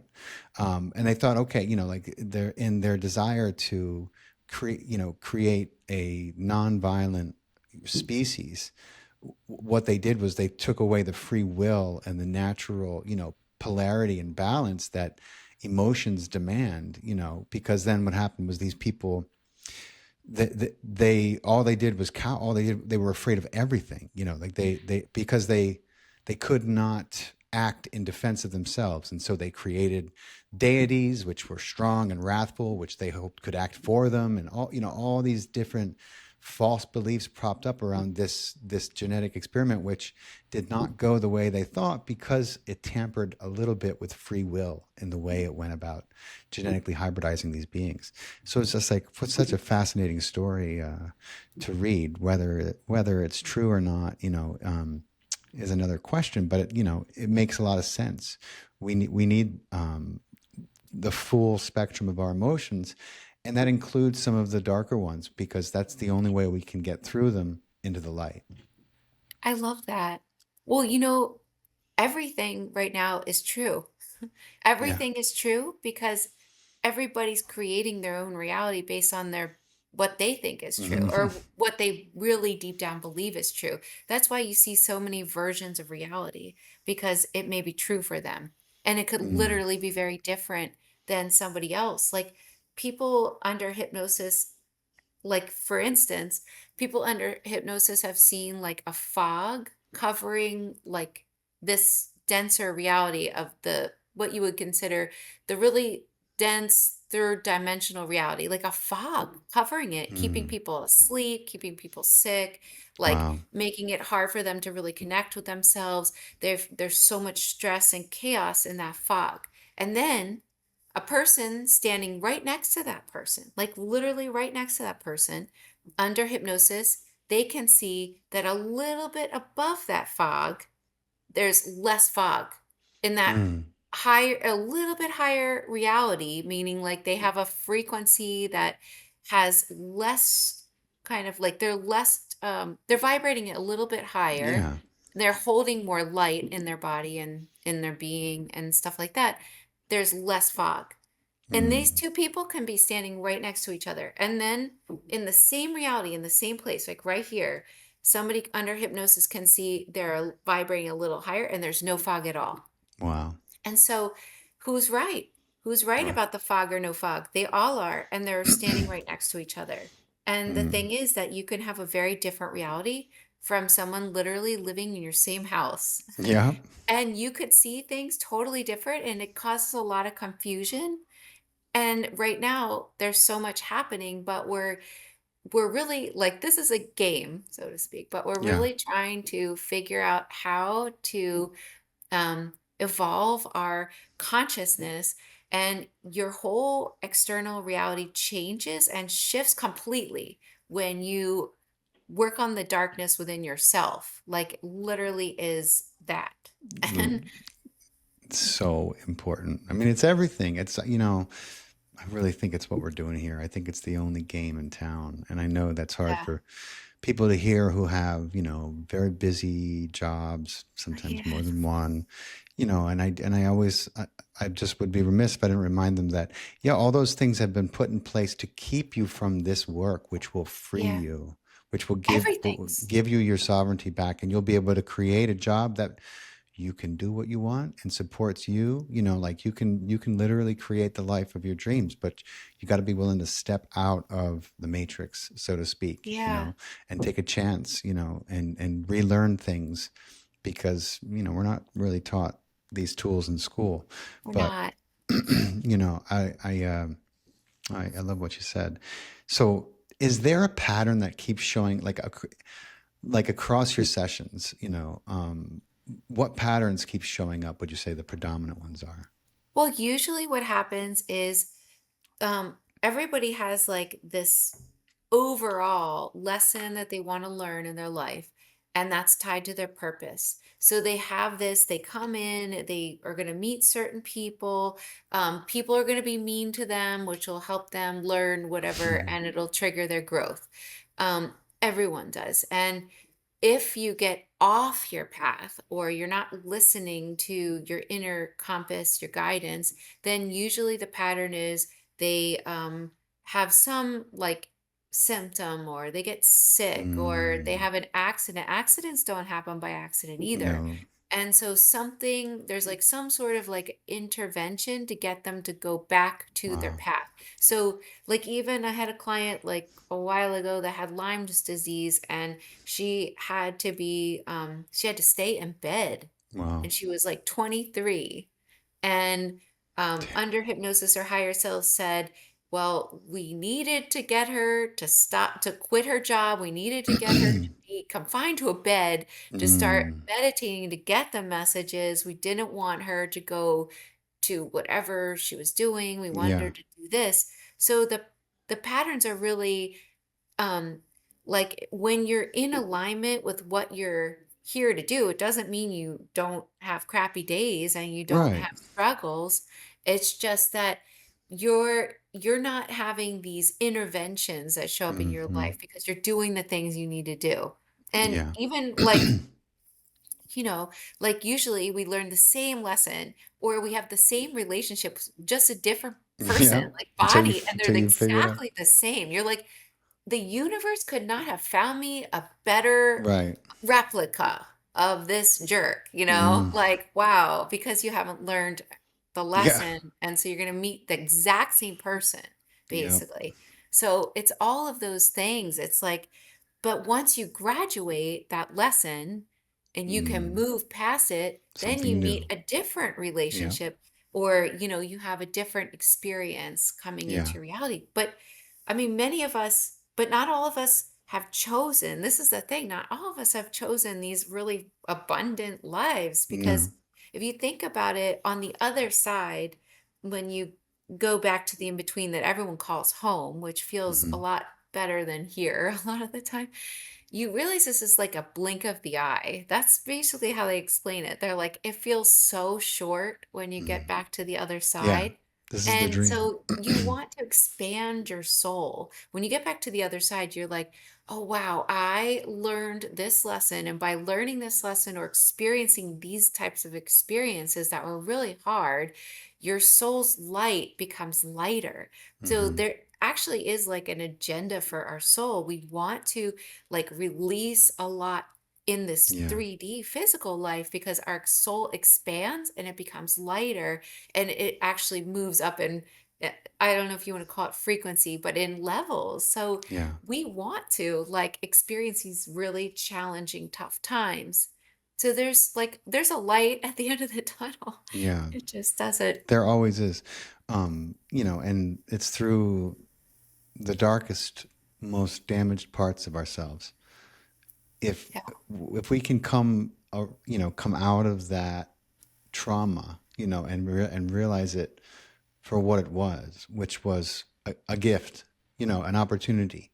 And they thought, okay, like they're in their desire to create a non-violent species. What they did was they took away the free will and the natural, polarity and balance that emotions demand, because then what happened was these people, they all they did was all they did, they were afraid of everything, like they because they could not act in defense of themselves, and so they created deities which were strong and wrathful, which they hoped could act for them, and all these different false beliefs propped up around this genetic experiment, which did not go the way they thought because it tampered a little bit with free will in the way it went about genetically hybridizing these beings. So it's just like what's such a fascinating story to read. Whether it's true or not, is another question. But it makes a lot of sense. We need the full spectrum of our emotions, and that includes some of the darker ones because that's the only way we can get through them into the light. I love that. Well, everything right now is true. Yeah. Everything is true because everybody's creating their own reality based on their what they think is true Mhm. or what they really deep down believe is true. That's why you see so many versions of reality because it may be true for them. And it could Mm. literally be very different than somebody else. Like people under hypnosis, like for instance, people under hypnosis have seen like a fog covering like this denser reality of the what you would consider the really dense third dimensional reality, like a fog covering it, keeping Mm. people asleep, keeping people sick, like Wow. making it hard for them to really connect with themselves. There's so much stress and chaos in that fog. And then a person standing right next to that person, like literally right next to that person, under hypnosis, they can see that a little bit above that fog, there's less fog in that Mm. higher, a little bit higher reality, meaning like they have a frequency that has less kind of like they're less, they're vibrating it a little bit higher. Yeah. They're holding more light in their body in their being and stuff like that, there's less fog. And these Mm. two people can be standing right next to each other. And then in the same reality, in the same place, like right here, somebody under hypnosis can see they're vibrating a little higher and there's no fog at all. Wow. And so who's right? Who's right Right. about the fog or no fog? They all are, and they're standing right next to each other. And the Mm. thing is that you can have a very different reality from someone literally living in your same house. Yeah. And you could see things totally different, and it causes a lot of confusion. And right now, there's so much happening, but we're really like this is a game, so to speak, but we're Yeah. really trying to figure out how to evolve our consciousness, and your whole external reality changes and shifts completely when you work on the darkness within yourself. Like literally is that. Mm. And So important. I mean, it's everything. It's, I really think it's what we're doing here. I think it's the only game in town. And I know that's hard yeah, for people to hear who have, very busy jobs, sometimes more yeah, than one, and I always, I just would be remiss if I didn't remind them that, yeah, all those things have been put in place to keep you from this work, which will free yeah, you, which will everything's give you your sovereignty back, and you'll be able to create a job that you can do what you want and supports you, like you can literally create the life of your dreams, but you got to be willing to step out of the matrix, so to speak, yeah, and take a chance, and relearn things, because we're not really taught these tools in school. we're But not. I love what you said. So is there a pattern that keeps showing, like across your sessions, what patterns keep showing up, would you say the predominant ones are? Well, usually what happens is everybody has like this overall lesson that they want to learn in their life, and that's tied to their purpose. So they have this, they come in, they are going to meet certain people. People are going to be mean to them, which will help them learn whatever, and it'll trigger their growth. Everyone does. And if you get off your path or you're not listening to your inner compass, your guidance, then usually the pattern is they have some like symptom, or they get sick, or they Mm, have an accident. Accidents don't happen by accident either. no. And so there's like some sort of like intervention to get them to go back to their Wow. path. So like even I had a client like a while ago that had Lyme's disease, and she had to stay in bed, Wow. and she was like 23. And under hypnosis, her higher self said, well, we needed to get her to stop, to quit her job. We needed to get her to be confined to a bed, to start Mm, meditating, to get the messages. We didn't want her to go to whatever she was doing. We wanted her yeah. to do this. So the patterns are really um like when you're in alignment with what you're here to do, it doesn't mean you don't have crappy days and you don't Right. have struggles. It's just that you're not having these interventions that show up in your Hmm. life because you're doing the things you need to do. And Yeah. even like, like usually we learn the same lesson, or we have the same relationships, just a different person, Yeah. like Until you body, and they're until you figure it out. exactly the same. You're like, the universe could not have found me a better Right. replica of this jerk, Mm, like, wow, because you haven't learned the yeah. lesson. And so you're going to meet the exact same person, Yep. basically. So it's all of those things. It's like, but once you graduate that lesson and you can Mm, move past it, then you something meet new. a different Yep. relationship, or, you have a different experience coming Yeah. into reality. But I mean, many of us, but not all of us have chosen. This is the thing, not all of us have chosen these really abundant lives, Yeah. because if you think about it, on the other side, when you go back to the in between that everyone calls home, which feels a Hmm. lot better than here a lot of the time, you realize this is like a blink of the eye. That's basically how they explain it. They're like, it feels so short when you get Mm. back to the other Yeah. side. This is the And dream. so you want to expand your soul. When you get back to the other side, you're like, oh, wow, I learned this lesson. And by learning this lesson or experiencing these types of experiences that were really hard, your soul's light becomes lighter. So Hmm. there actually is like an agenda for our soul. We want to like release a lot in this Yeah. 3D physical life because our soul expands and it becomes lighter and it actually moves up in I don't know if you want to call it frequency, but in levels. So Yeah. we want to like experience these really challenging, tough times. So there's a light at the end of the tunnel. Yeah. It just doesn't. There always is. And it's through the darkest, most damaged parts of ourselves. If Yeah. if we can come out of that trauma, and realize it for what it was, which was a gift, an opportunity,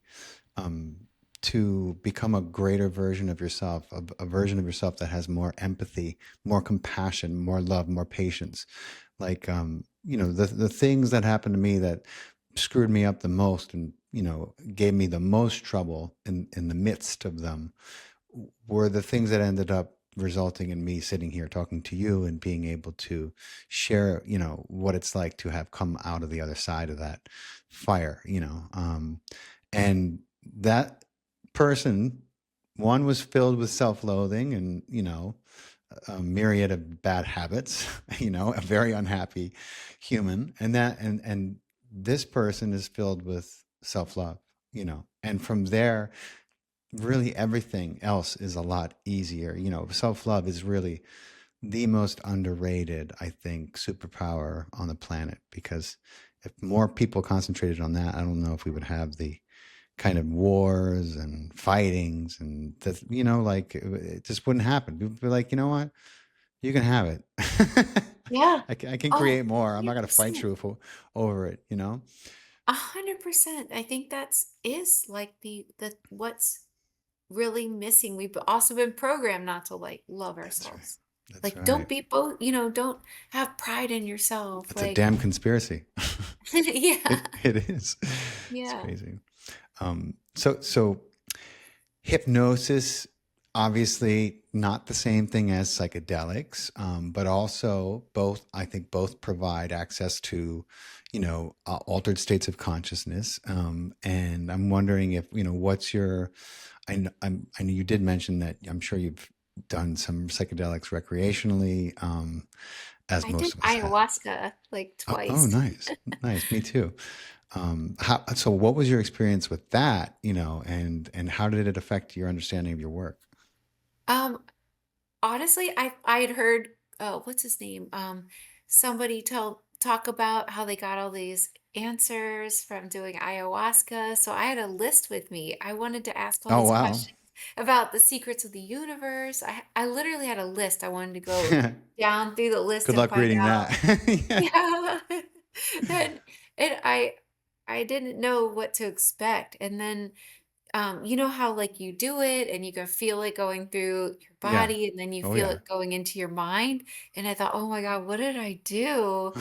to become a greater version of yourself, a version of yourself that has more empathy, more compassion, more love, more patience. Like, the things that happened to me that screwed me up the most and, gave me the most trouble in the midst of them were the things that ended up resulting in me sitting here talking to you and being able to share, what it's like to have come out of the other side of that fire, and that person, one was filled with self-loathing and, a myriad of bad habits, a very unhappy human. And this person is filled with self-love, and from there, really everything else is a lot easier. Self-love is really the most underrated, I think, superpower on the planet, because if more people concentrated on that, I don't know if we would have the kind of wars and fightings and that, like it just wouldn't happen. People would be like, you know what? You can have it. Yeah. I can Oh, create more. I'm not going to fight 100%. you over it. 100%. I think that's is like the what's really missing. We've also been programmed not to like love That's right. ourselves. That's Like right. don't be both, don't have pride in yourself. It's a Like damn conspiracy. yeah. It is. It's Yeah. crazy. So hypnosis, obviously not the same thing as psychedelics, but also both, I think both provide access to, altered states of consciousness. And I'm wondering if, what's your, I know you did mention that I'm sure you've done some psychedelics recreationally, as I most did of us have. ayahuasca like Oh, twice. nice. Nice. Me too. So what was your experience with that, and how did it affect your understanding of your work? Um Honestly, I had heard, what's his name? Somebody talk about how they got all these answers from doing ayahuasca. So I had a list with me. I wanted to ask all Oh, these wow. questions about the secrets of the universe. I literally had a list. I wanted to go down through the list Good and luck find reading out. that. Yeah. Yeah. and and I didn't know what to expect. And then you know how like you do it and you can feel it going through your Yeah. body and then you Oh, feel yeah. it going into your mind. And I thought, oh my God, what did I do?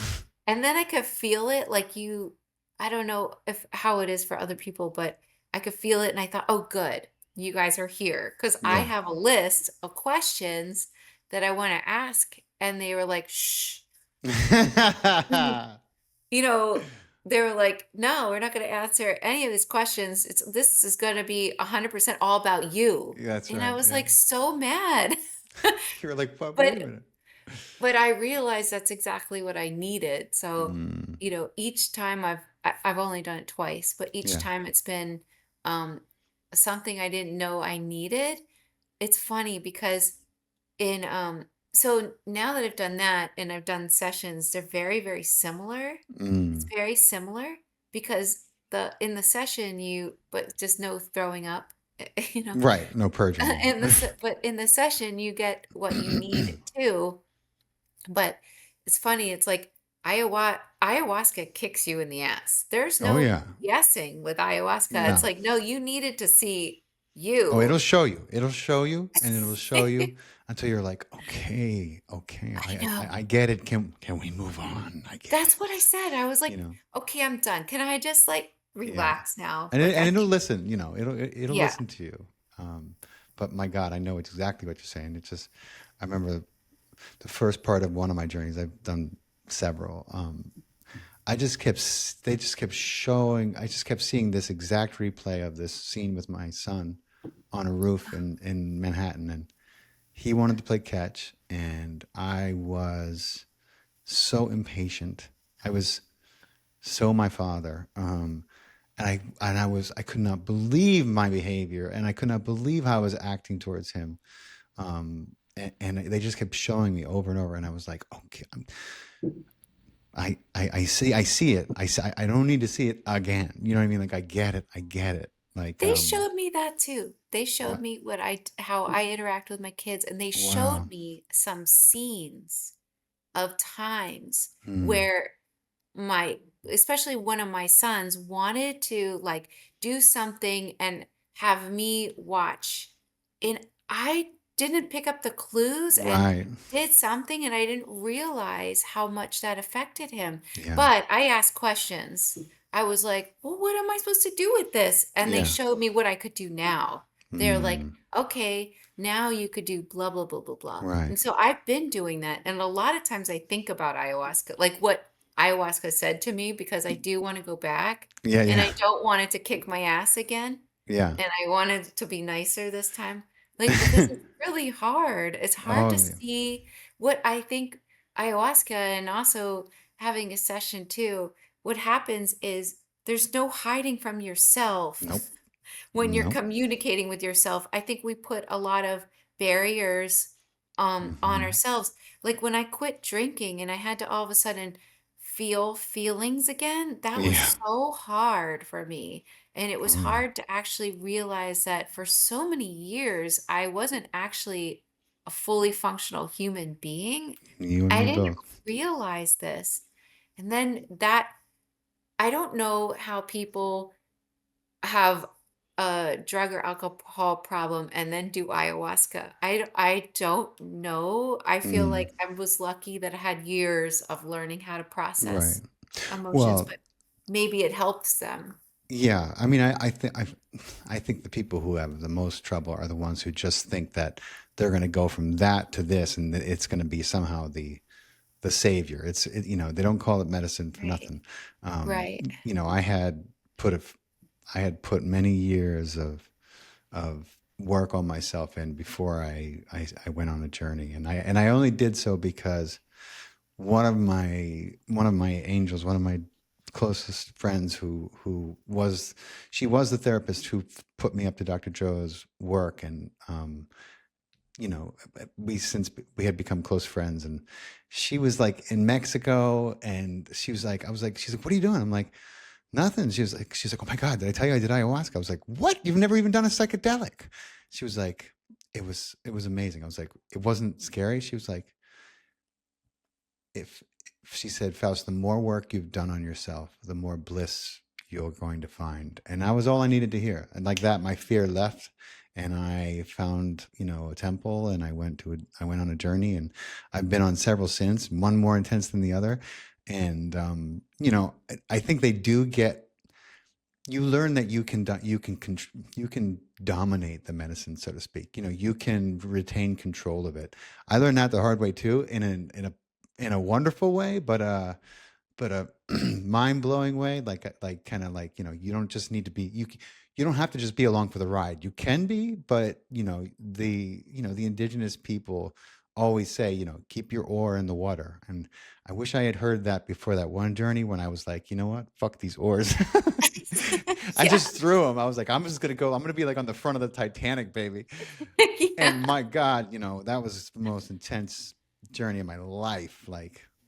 And then I could feel it like I don't know if how it is for other people, but I could feel it and I thought, oh, good, you guys are here. Cause I Yeah. have a list of questions that I want to ask. And they were like, shh. You know, they were like, "No, we're not gonna answer any of these questions. This is gonna be 100% all about you." That's And I right. was, Yeah. like, so mad. You were like, but wait a But minute. but I realized that's exactly what I needed. So, Mm, each time I've only done it twice, but each yeah. time it's been, um, something I didn't know I needed. It's funny because so now that I've done that and I've done sessions, they're very, very similar. It's Mm. very similar because the in the session but just no throwing up, you know. Right. No purging. But in the session you get what you need too. But it's funny, it's like ayahuasca kicks you in the ass. There's Oh, no yeah. guessing with ayahuasca. It's No. like, no, you needed to see. Oh, it'll You. show you. It'll show you, and it'll show you until you're like, okay, okay, I I know. get it. Can we move on? I get That's what I it. said. I was You like, know, "Okay, I'm done. Can I just, like, yeah. relax now?" And Like, I it'll think listen. You know, it'll yeah. listen to you. Um, but my God, I know exactly what you're saying. It's just, I remember the first part of one of my journeys. I've done several. They just kept showing. I just kept seeing this exact replay of this scene with my son on a roof in Manhattan, and he wanted to play catch, and I was so impatient. I was so my father, I could not believe my behavior, and I could not believe how I was acting towards him. And they just kept showing me over and over, and I was like, okay, I see it. I don't need to see it again. You know what I mean? Like I get it. Like They showed me that too. They showed what? me how I interact with my kids, and they showed Wow. me some scenes of times Hmm. where my especially one of my sons wanted to, like, do something and have me watch, and I didn't pick up the clues and Right. did something, and I didn't realize how much that affected him. Yeah. But I asked questions. I was like, "Well, what am I supposed to do with this?" And they Yeah. showed me what I could do now. They're like, Hmm. "Okay, now you could do blah, blah, blah, blah, blah." Right. And so I've been doing that, and a lot of times I think about ayahuasca, like what ayahuasca said to me, because I do wanna go back, Yeah. and Yeah. I don't want it to kick my ass again, Yeah. and I wanted it to be nicer this time, like, because it's really hard. It's hard to Oh, yeah. see what I think ayahuasca, and also having a session too, what happens is there's no hiding from Nope. yourself when you're Nope. communicating with yourself. I think we put a lot of barriers on Hmm. ourselves. Like when I quit drinking and I had to all of a sudden feel feelings again, that was Yeah. so hard for me. And it was Oh, yeah. hard to actually realize that for so many years, I wasn't actually a fully functional human being. You and I me didn't both. realize this. And then that, I don't know how people have a drug or alcohol problem and then do ayahuasca. I don't know. I feel Mm. like I was lucky that I had years of learning how to Right. process emotions, Well, but maybe it helps them. yeah. I mean, I think the people who have the most trouble are the ones who just think that they're going to go from that to this, and that it's going to be somehow the savior. You know, they don't call it medicine for Right. nothing. Right. You know, put a, I had put many years of work on myself in before I went on a journey, and I only did so because one of my angels, one of my closest friends who was she was the therapist who put me up to Dr. Joe's work, and you know, we had become close friends, and she was like in Mexico, and she was like, she's like, what are you doing? I'm like, nothing. She's like, oh my God, did I tell you I did ayahuasca? I was like, what? You've never even done a psychedelic? She was like, it was amazing. I was like, it wasn't scary. She was like, if she said, Faust, the more work you've done on yourself, the more bliss you're going to find. And that was all I needed to hear. And like that, my fear left, and I found, you know, a temple, and I went on a journey, and I've been on several since, one more intense than the other. And, you know, I think they do get, you learn that you can dominate the medicine, so to speak. You know, you can retain control of it. I learned that the hard way too, in a wonderful way, but a mind blowing way. Like kind of like, you know, you don't just need to be you don't have to just be along for the ride. You can be, but you know the indigenous people always say, you know, keep your oar in the water. And I wish I had heard that before that one journey when I was like, you know what, fuck these oars. I Yeah. just threw them. I was like, I'm just gonna go. I'm gonna be like on the front of the Titanic, baby. Yeah. And my God, you know, that was the most intense journey of my life.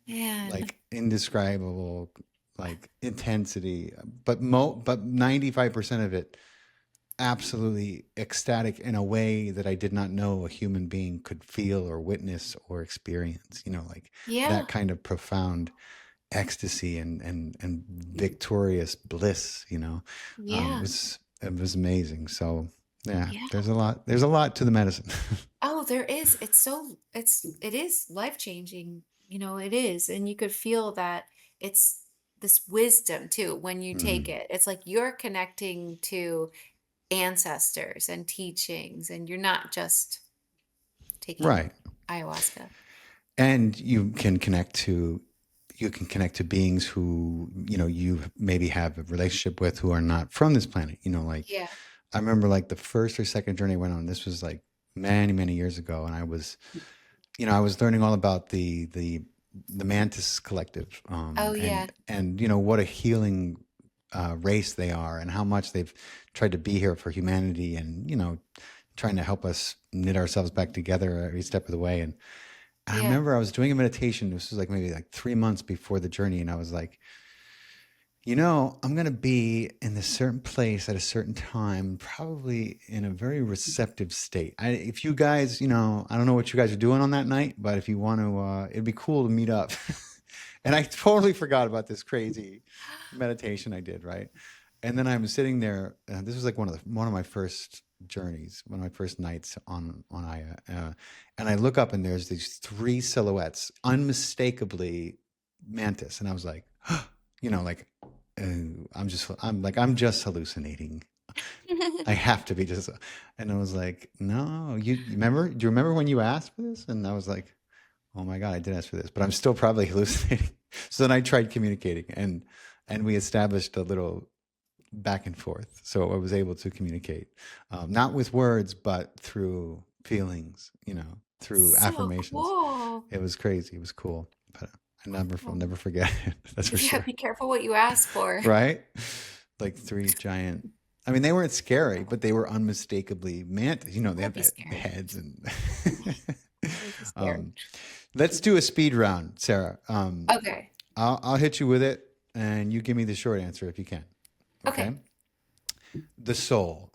Man. Like indescribable, like intensity, but 95% of it absolutely ecstatic in a way that I did not know a human being could feel or witness or experience. You know, like that Yeah. kind of profound ecstasy and victorious bliss. You know, Yeah. it was amazing. So Yeah, Yeah. there's a lot to the medicine. Oh, there is. It is life-changing, it is, and you could feel that it's this wisdom too when you take Mhm. it. It's like you're connecting to ancestors and teachings, and you're not just taking Right. ayahuasca. And you can connect to beings who, you maybe have a relationship with who are not from this planet. Like Yeah. I remember like the first or second journey I went on, this was like many, many years ago. And I was learning all about the Mantis Collective, Oh, yeah. and what a healing race they are, and how much they've tried to be here for humanity, and trying to help us knit ourselves back together every step of the way. And I Yeah. remember I was doing a meditation. This was like maybe like 3 months before the journey, and I was like, I'm going to be in this certain place at a certain time, probably in a very receptive state. If you guys, I don't know what you guys are doing on that night, but if you want to, it'd be cool to meet up. And I totally forgot about this crazy meditation I did, right? And then I'm sitting there. This was like one of my first journeys, one of my first nights on Aya, and I look up and there's these three silhouettes, unmistakably mantis, and I was like, like I'm just hallucinating. I have to be just. And I was like, no, you remember? Do you remember when you asked for this? And I was like, oh my God, I did ask for this, but I'm still probably hallucinating. So then I tried communicating, and we established a little back and forth. So I was able to communicate, not with words, but through feelings, through So affirmations. cool. It was crazy. It was cool, but I'll Cool. never forget it. That's for Yeah, sure. be careful what you ask for. Right? Like three giant. I mean, they weren't scary, but they were unmistakably mantis. They That'd have be scary. heads and. That would be scary. um, let's do a speed round, Sarah. Okay. I'll hit you with it, and you give me the short answer if you can. Okay. Okay. The soul,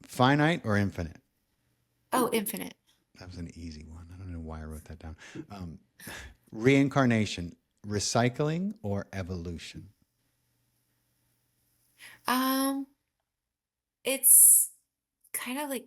finite or infinite? Oh, infinite. That was an easy one. I don't know why I wrote that down. Um, reincarnation, recycling or evolution? Um, it's kind of like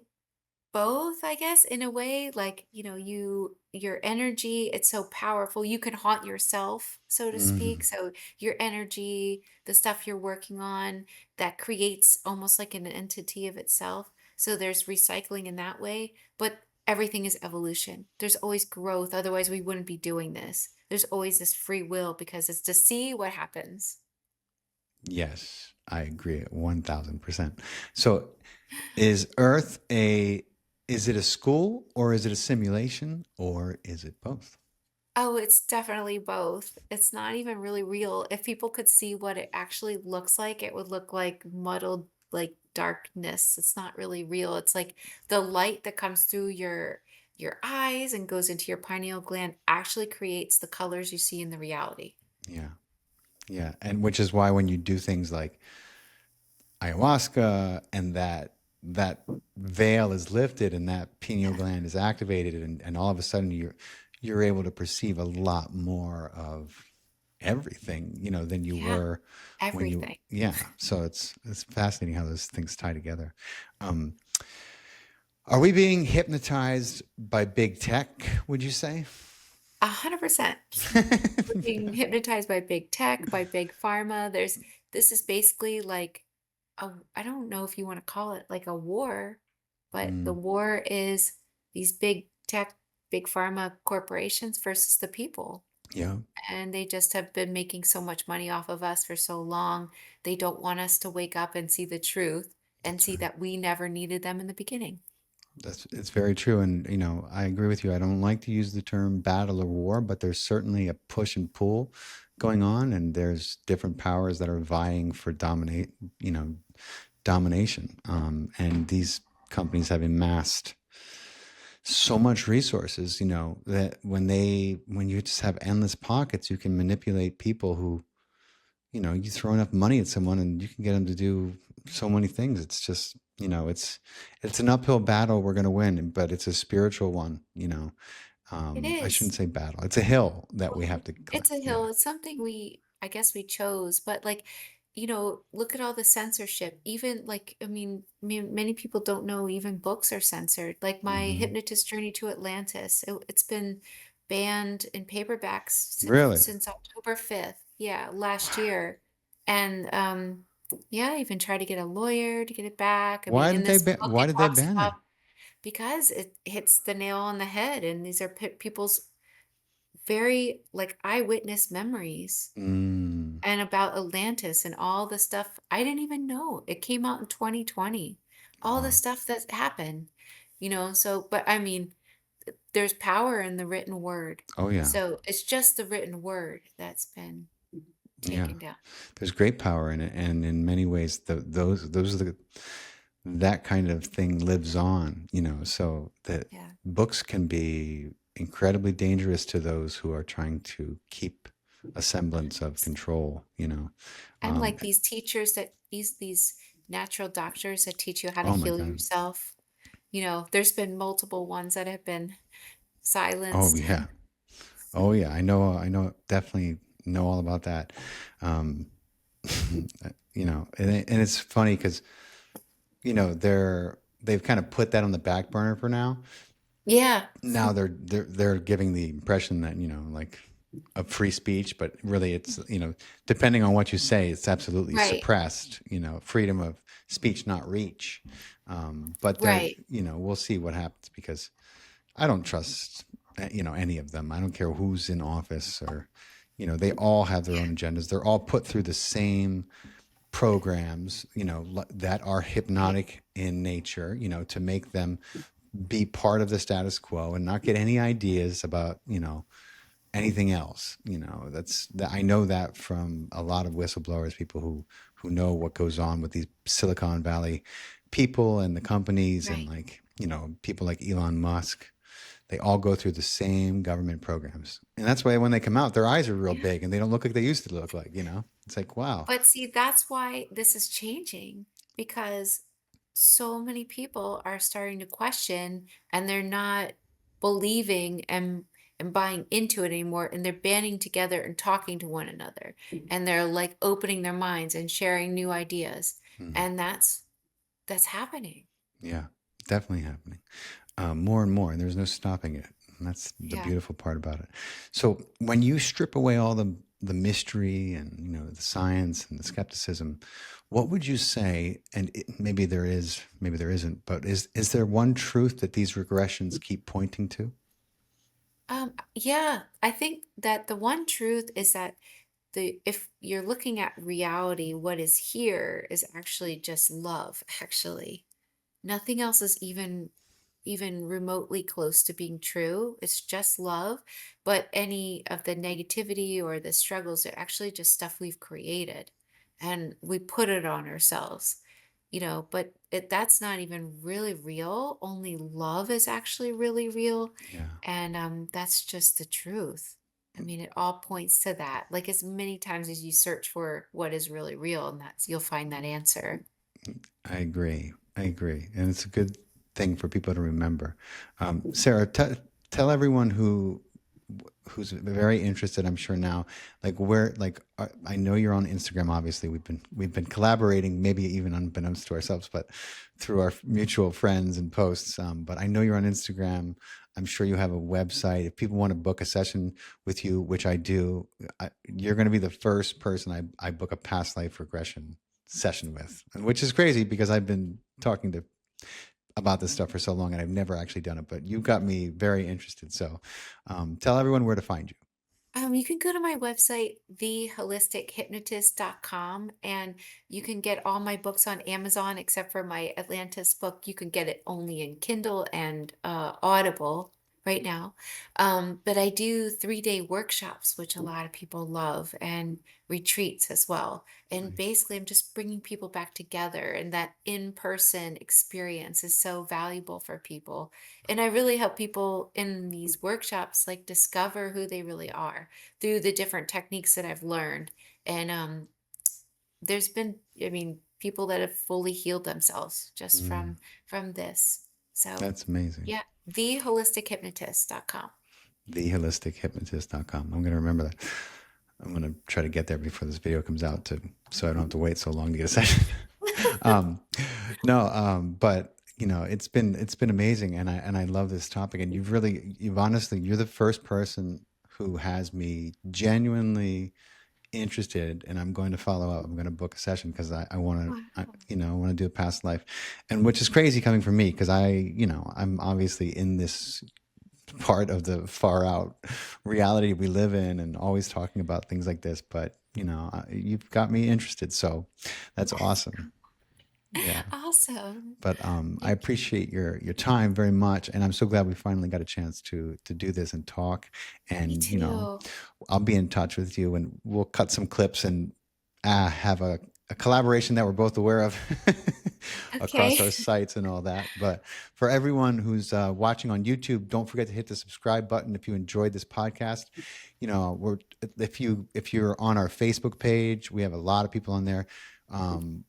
both, I guess, in a way. Like, your energy, it's so powerful. You can haunt yourself, so to speak. Mhm. So your energy, the stuff you're working on, that creates almost like an entity of itself. So there's recycling in that way, but everything is evolution. There's always growth. Otherwise, we wouldn't be doing this. There's always this free will because it's to see what happens. Yes, I agree 1000%. So is Earth is it a school or is it a simulation or is it both? Oh, it's definitely both. It's not even really real. If people could see what it actually looks like, it would look like muddled, like darkness. It's not really real. It's like the light that comes through your eyes and goes into your pineal gland actually creates the colors you see in the reality. Yeah. Yeah. And which is why when you do things like ayahuasca and that veil is lifted and that pineal Yeah. gland is activated, and all of a sudden you're able to perceive a lot more of everything, than you Yeah. were when you Everything. yeah. So it's fascinating how those things tie together. Um, are we being hypnotized by big tech, would you say? 100%. We're being hypnotized by big tech, by big pharma. This is basically like I don't know if you want to call it like a war, but the Mm, war is these big tech, big pharma corporations versus the people. yeah, And they just have been making so much money off of us for so long. They don't want us to wake up and see the truth and that's see right. that we never needed them in the beginning. It's very true, and I agree with you. I don't like to use the term battle or war, but there's certainly a push and pull going on, and there's different powers that are vying for domination. And these companies have amassed so much resources, that when you just have endless pockets, you can manipulate people who, you throw enough money at someone and you can get them to do so many things. It's just, it's an uphill battle we're going to win, but it's a spiritual one. It I is. shouldn't say battle. It's a hill that we Well, have to climb. it's a Yeah. hill. It's something I guess we chose, but like look at all the censorship. Even like, I mean, many people don't know even books are censored. Like my Hmm. Hypnotist Journey to Atlantis, it's been banned in paperbacks Really? since October 5th. Yeah, last year. And yeah, I even tried to get a lawyer to get it back. I mean, in this book, Why it did they talks ban about it? because it hits the nail on the head, and these are people's very like eyewitness memories Mm, and about Atlantis and all the stuff I didn't even know. It came out in 2020. All the wow. stuff that happened, so but I mean, there's power in the written word. Oh yeah. So it's just the written word that's been Yeah. taken down. There's great power in it, and in many ways, those are the that kind of thing lives on. So that Yeah. books can be incredibly dangerous to those who are trying to keep a semblance of control. And Um, like these teachers that these natural doctors that teach you how to oh my heal God. yourself. There's been multiple ones that have been Oh silenced. yeah. Oh yeah. I know. I know. Definitely know all about that. Um, and it's funny because they've kind of put that on the back burner for now. Yeah. Now they're giving the impression that like of free speech, but really it's depending on what you say, it's absolutely Right. suppressed. Freedom of speech, not reach. But they're Right. we'll see what happens because I don't trust any of them. I don't care who's in office or they all have their own agendas. They're all put through the same programs that are Right. hypnotic in nature to make them be part of the status quo and not get any ideas about anything else. That's that I know that from a lot of whistleblowers, people who know what goes on with these Silicon Valley people and the companies and Right. like people like Elon Musk. They all go through the same government programs, and that's why when they come out their eyes are real Yeah. big and they don't look like they used to look like. It's like, wow. But see, that's why this is changing because so many people are starting to question and they're not believing and buying into it anymore, and they're banding together and talking to one another, and they're like opening their minds and sharing new ideas, Mhm. and that's happening. Yeah, definitely happening. More and more, and there's no stopping it. And that's the Yeah. beautiful part about it. So when you strip away all the mystery and the science and the skepticism, what would you say? And maybe there is, maybe there isn't, but is there one truth that these regressions keep pointing to? Yeah, I think that the one truth is that the if you're looking at reality, what is here is actually just love, actually. Nothing else is even remotely close to being true. It's just love, but any of the negativity or the struggles are actually just stuff we've created and we put it on ourselves. But that's not even really real. Only love is actually really real, Yeah, and that's just the truth. I mean, it all points to that. Like as many times as you search for what is really real, and that's you'll find that answer. I agree. I agree, and it's a good thing for people to remember. Sarah, tell everyone who's very interested, I'm sure now, like where, like I know you're on Instagram. Obviously, we've been collaborating, maybe even unbeknownst to ourselves, but through our mutual friends and posts. But I know you're on Instagram. I'm sure you have a website. If people want to book a session with you, which I do, you're going to be the first person I book a past life regression session with, and which is crazy because I've been talking to about this stuff for so long and I've never actually done it, but you got me very interested. So tell everyone where to find you. You can go to my website, theholistichehypnotist.com, and you can get all my books on Amazon except for my Atlantis book. You can get it only in Kindle and Audible right now. But I do 3-day workshops, which a lot of people love, and retreats as well. And Nice. basically, I'm just bringing people back together, and that in-person experience is so valuable for people. And I really help people in these workshops like discover who they really are through the different techniques that I've learned. And there's been, I mean, people that have fully healed themselves just Mm, from this. So that's amazing. yeah, theholistichehypnotist.com. Theholistichehypnotist.com. I'm going to remember that. I'm going to try to get there before this video comes out so I don't have to wait so long to get a session. um, no, but it's been amazing. And I love this topic. And you've honestly, you're the first person who has me genuinely interested, and I'm going to follow up. I'm going to book a session because I want to, Wow. I want to do a past life, and which is crazy coming from me because I'm obviously in this part of the far out reality we live in and always talking about things like this. But, you've got me interested. So that's That's awesome. Yeah. awesome. But I Thank you. appreciate your time very much, and I'm so glad we finally got a chance to do this and talk. Me And too. I'll be in touch with you, and we'll cut some clips and have a collaboration that we're both aware of across Okay. our sites and all that. But for everyone who's watching on YouTube, don't forget to hit the subscribe button if you enjoyed this podcast. We're if you're on our Facebook page, we have a lot of people on there. Um,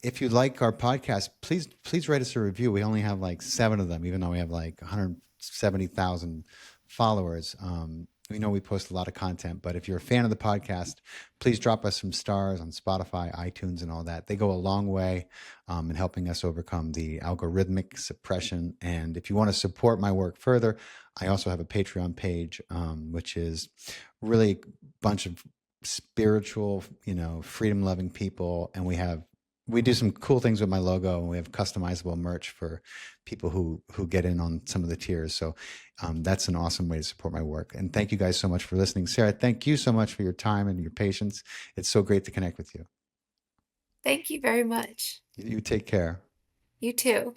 if you like our podcast, please write us a review. We only have like 7 of them, even though we have like 170,000 followers. We know we post a lot of content, but if you're a fan of the podcast, please drop us some stars on Spotify, iTunes, and all that. They go a long way in helping us overcome the algorithmic suppression. And if you want to support my work further, I also have a Patreon page, which is really a bunch of spiritual, freedom loving people. And we do some cool things with my logo, and we have customizable merch for people who get in on some of the tiers. So that's an awesome way to support my work. And thank you guys so much for listening. Sarah, thank you so much for your time and your patience. It's so great to connect with you. Thank you very much. You take care. You too.